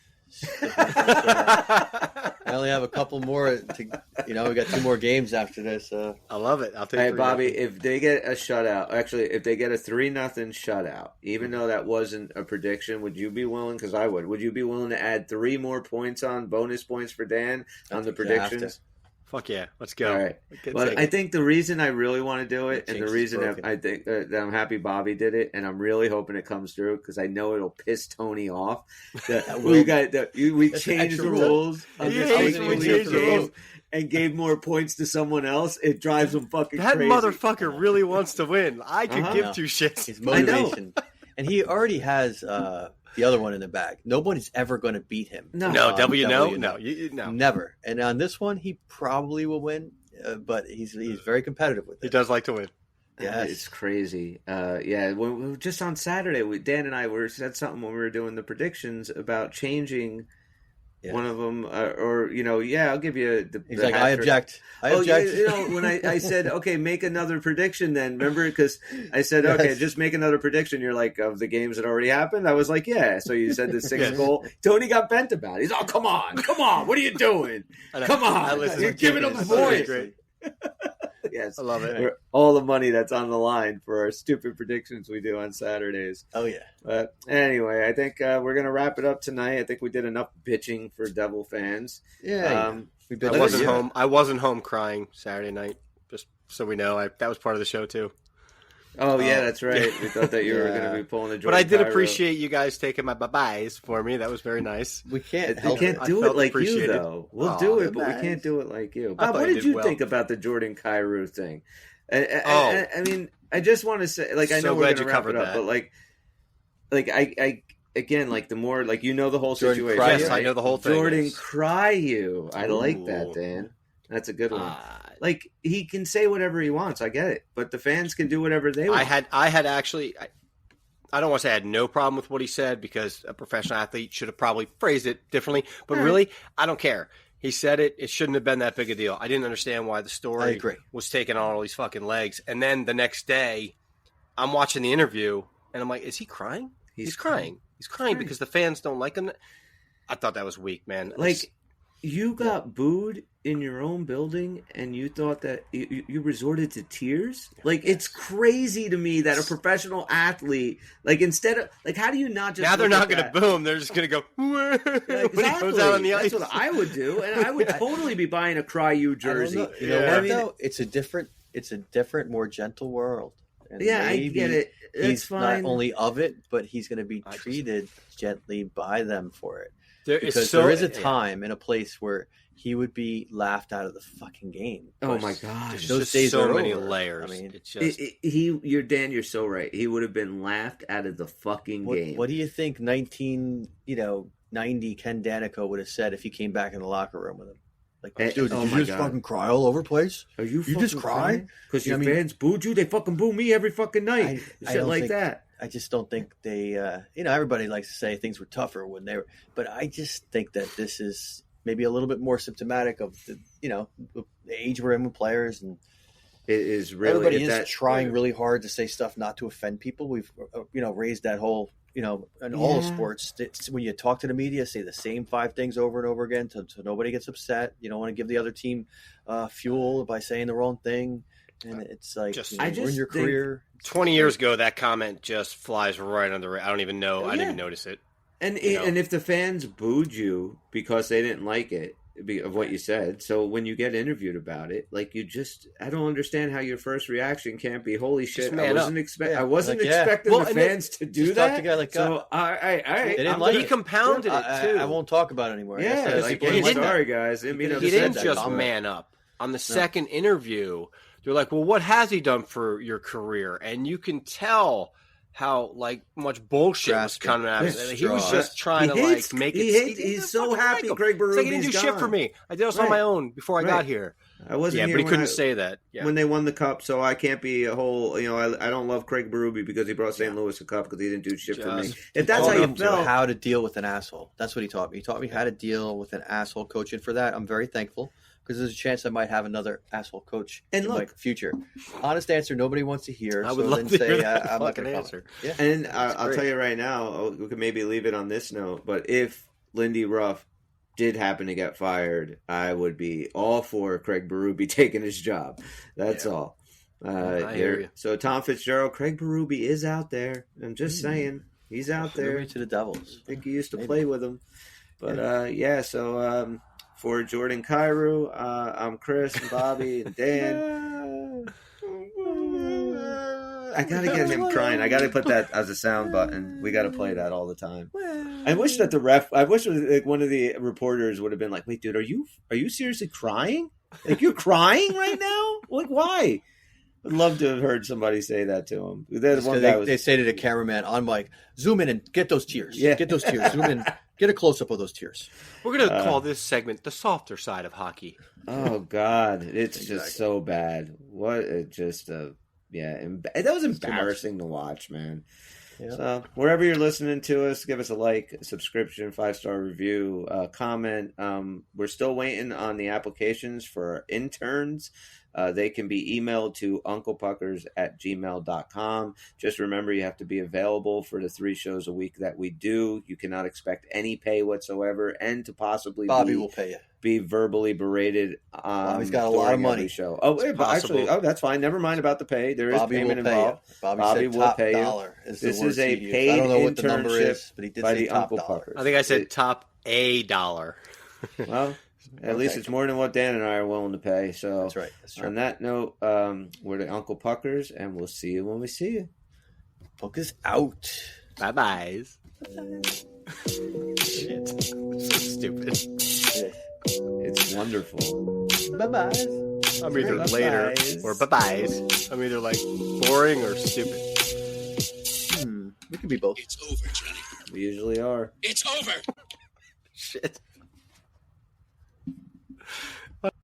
S3: I only have a couple more to. We got 2 more games after this.
S4: I love it. I'll take
S2: Hey,
S4: 3-0.
S2: Bobby, if they get a shutout, actually, if they get a 3-0 shutout, even though that wasn't a prediction, would you be willing? Because I would. Would you be willing to add 3 more points on bonus points for Dan on the
S3: think you have
S2: predictions?
S4: Fuck yeah. Let's go.
S2: All right.
S4: Get
S2: Well,
S4: taken.
S2: I think the reason I really want to do it, and the
S3: Jinx is
S2: reason
S3: broken.
S2: I think that I'm happy Bobby did it, and I'm really hoping it comes through because I know it'll piss Tony off. That we
S3: That's an
S2: changed the
S3: extra rule.
S2: rules on
S4: He
S2: this
S4: hates when we
S2: unbelievable
S4: change the
S2: game
S4: rules.
S2: and gave more points to someone else. It drives him fucking
S4: that
S2: crazy.
S4: motherfucker really wants to win. I could
S2: Uh-huh.
S4: give
S3: No.
S4: 2 shits.
S3: His
S2: I know.
S3: motivation, and he already has the other one in the bag. Nobody's ever going to beat him.
S2: No.
S4: No,
S3: on
S4: W no?
S3: W
S4: No. No.
S3: Never. And on this one, he probably will win, but he's very competitive with
S4: He
S3: it.
S4: does like to win.
S3: Yes.
S2: It's crazy. When just on Saturday, Dan and I said something when we were doing the predictions about changing
S3: Yeah.
S2: one of them, I'll give you the.
S3: He's
S2: the
S3: like,
S2: hat
S3: I
S2: trick.
S3: object. I object.
S2: When I said, okay, make another prediction then, remember? Because I said, okay,
S3: Yes.
S2: just make another prediction. You're like, of the games that already happened? I was like, yeah. So you said the 6th
S4: Yes.
S2: goal. Tony got bent about it. He's, oh, come on. What are you doing? Come
S4: I
S2: on.
S4: listened
S2: You're
S4: to
S2: giving
S4: it.
S2: him
S4: I
S2: a
S4: thought it was
S2: voice.
S4: great.
S2: Yes.
S4: I love it.
S2: For all the money that's on the line for our stupid predictions we do on Saturdays.
S3: Oh, yeah.
S2: But anyway, I think we're going to wrap it up tonight. I think we did enough bitching for Devil fans.
S3: Yeah. We've been
S4: I
S2: Let us
S4: wasn't
S2: know.
S4: home. I wasn't home crying Saturday night. Just so we know, that was part of the show too.
S2: Oh, yeah, that's right. We thought that you were
S3: Yeah.
S2: going to be pulling the Jordan
S4: But I did
S2: Cairo.
S4: appreciate you guys taking my bye-byes for me. That was very nice.
S3: We can't
S2: We
S3: help
S2: can't
S3: it.
S4: I
S2: do it
S4: felt
S2: like you,
S4: appreciated.
S2: though. We'll
S4: Aw,
S2: do it, but we
S3: nice.
S2: can't do it like you.
S4: I
S2: Bob,
S4: thought
S2: what
S4: you
S2: did
S4: did
S2: you
S4: well.
S2: think about the Jordan Cairo thing?
S4: Oh.
S2: I mean, I just want to say, like, I
S4: So
S2: know we're
S4: glad
S2: going to
S4: you
S2: wrap
S4: covered
S2: it up,
S4: that.
S2: but I again, like the more, like the whole
S3: Jordan
S2: situation.
S3: Cryer?
S4: Yes, I know the whole thing.
S2: Jordan
S4: Yes.
S2: Cryer. I like that,
S4: Ooh.
S2: Dan. That's a good one.
S4: Like
S2: Like he can say whatever he wants. I get it, but the fans can do whatever they want.
S4: I had actually. I don't want to say I had no problem with what he said because a professional athlete should have probably phrased it differently. But really, I don't care. He said it. It shouldn't have been that big a deal. I didn't understand why the
S3: I
S4: story
S3: agree.
S4: was taking on all these fucking legs. And then the next day, I'm watching the interview, and I'm like, is he crying? He's crying. He's crying because the fans don't like him. I thought that was weak, man.
S2: Like You got booed in your own building, and you thought that you resorted to tears. Like it's crazy to me that a professional athlete, like instead of like, how do you not just
S4: now they're not
S2: going
S4: to boo him? They're just going to go when he goes out on the ice.
S2: That's what I would do, and I would totally be buying a Cry You jersey.
S3: You know what, though? It's a different, more gentle world. And
S2: I get it.
S3: He's
S2: fine.
S3: not only of it, but he's going to be treated gently by them for it.
S4: There
S3: is a time and a place where he would be laughed out of the fucking game.
S2: Oh my gosh,
S4: those days so many layers. I mean, it's just
S2: you're so right. He would have been laughed out of the fucking game.
S3: What do you think 90 Ken Danico would have said if he came back in the locker room with him? Like, dude, did you just fucking cry all over the place?
S2: Are you
S3: just cry?
S2: Because your fans booed you? They fucking boo me every fucking night. Shit like that.
S3: I just don't think they, everybody likes to say things were tougher when they were, but I just think that this is maybe a little bit more symptomatic of the age we're in with players, and
S2: it is really
S3: everybody is trying really hard to say stuff not to offend people. We've raised that whole in all sports. When you talk to the media, say the same 5 things over and over again so nobody gets upset. You don't want to give the other team fuel by saying the wrong thing, and it's like ruin your career.
S4: 20 years ago, that comment just flies right under. I don't even know. I didn't even notice it.
S2: And if the fans booed you because they didn't like it of what you said, so when you get interviewed about it, like I don't understand how your first reaction can't be, holy shit, I wasn't expecting the fans to do that.
S3: The guy like,
S2: so
S4: he compounded it too.
S3: I won't talk about it anymore.
S2: Yeah, sorry guys.
S4: He didn't just man up on the second interview. They're like, well, what has he done for your career? And you can tell how much bullshit was coming out of it. He was just trying to make it.
S2: He's so happy Craig Berube's
S4: like he didn't do shit for me. I did this on my own before I got here.
S2: I wasn't here,
S4: but he couldn't say that
S2: when they won the cup. So I can't be a whole. I don't love Craig Berube because he brought St. Louis a cup because he didn't do shit for me. If that's how you felt,
S3: how to deal with an asshole. That's what he taught me. He taught me how to deal with an asshole coach, and for that, I'm very thankful. Because there's a chance I might have another asshole coach in my future. Honest answer, nobody wants to hear.
S4: I would love to hear that
S3: I'm not
S4: fucking answer.
S2: Yeah. And I'll tell you right now, we could maybe leave it on this note, but if Lindy Ruff did happen to get fired, I would be all for Craig Berube taking his job. That's all.
S4: I hear you.
S2: So Tom Fitzgerald, Craig Berube is out there. I'm just saying. He's out there.
S3: Maybe to the Devils.
S2: I think he used to play with him. But, so... for Jordan Cairo, I'm Chris and Bobby and Dan. I gotta get him crying. I gotta put that as a sound button. We gotta play that all the time. I wish that one of the reporters would have been like, "Wait, dude, are you seriously crying? Like you're crying right now? Like why?" I'd love to have heard somebody say that to him.
S3: They say to the cameraman on mic, "Zoom in and get those tears. Yeah. Get those tears. Zoom in." Get a close-up of those tears.
S4: We're going to call this segment the softer side of hockey.
S2: Oh, God. It's just so bad. That was embarrassing to watch, man. Yeah. So wherever you're listening to us, give us a like, a subscription, 5-star review, comment. We're still waiting on the applications for interns. They can be emailed to unclepuckers@gmail.com. Just remember, you have to be available for the 3 shows a week that we do. You cannot expect any pay whatsoever, and to possibly
S3: Bobby will pay you.
S2: Be verbally berated.
S3: He's got a lot of money.
S2: Show. That's fine. Never mind about the pay. There is
S3: Bobby
S2: payment
S3: will
S2: involved.
S3: Pay you. Bobby said
S2: will pay
S3: dollar
S2: you.
S3: Is
S2: this
S3: the
S2: is a paid
S3: I don't know what the number is, but he did
S2: by
S3: say
S2: the
S3: top
S2: Uncle
S3: dollar.
S2: Puckers.
S4: I think I said top $1.
S2: Well. At least it's more than what Dan and I are willing to pay. So
S3: that's right. That's true.
S2: On that note, we're the Uncle Puckers, and we'll see you when we see you.
S3: Puck is out.
S4: Bye-byes.
S3: Shit.
S4: So stupid.
S2: It's wonderful.
S3: Bye-byes.
S4: I'm either later or bye-byes. I'm either boring or stupid.
S3: We can be both.
S5: It's over, Johnny.
S2: We usually are.
S5: It's over.
S4: Shit.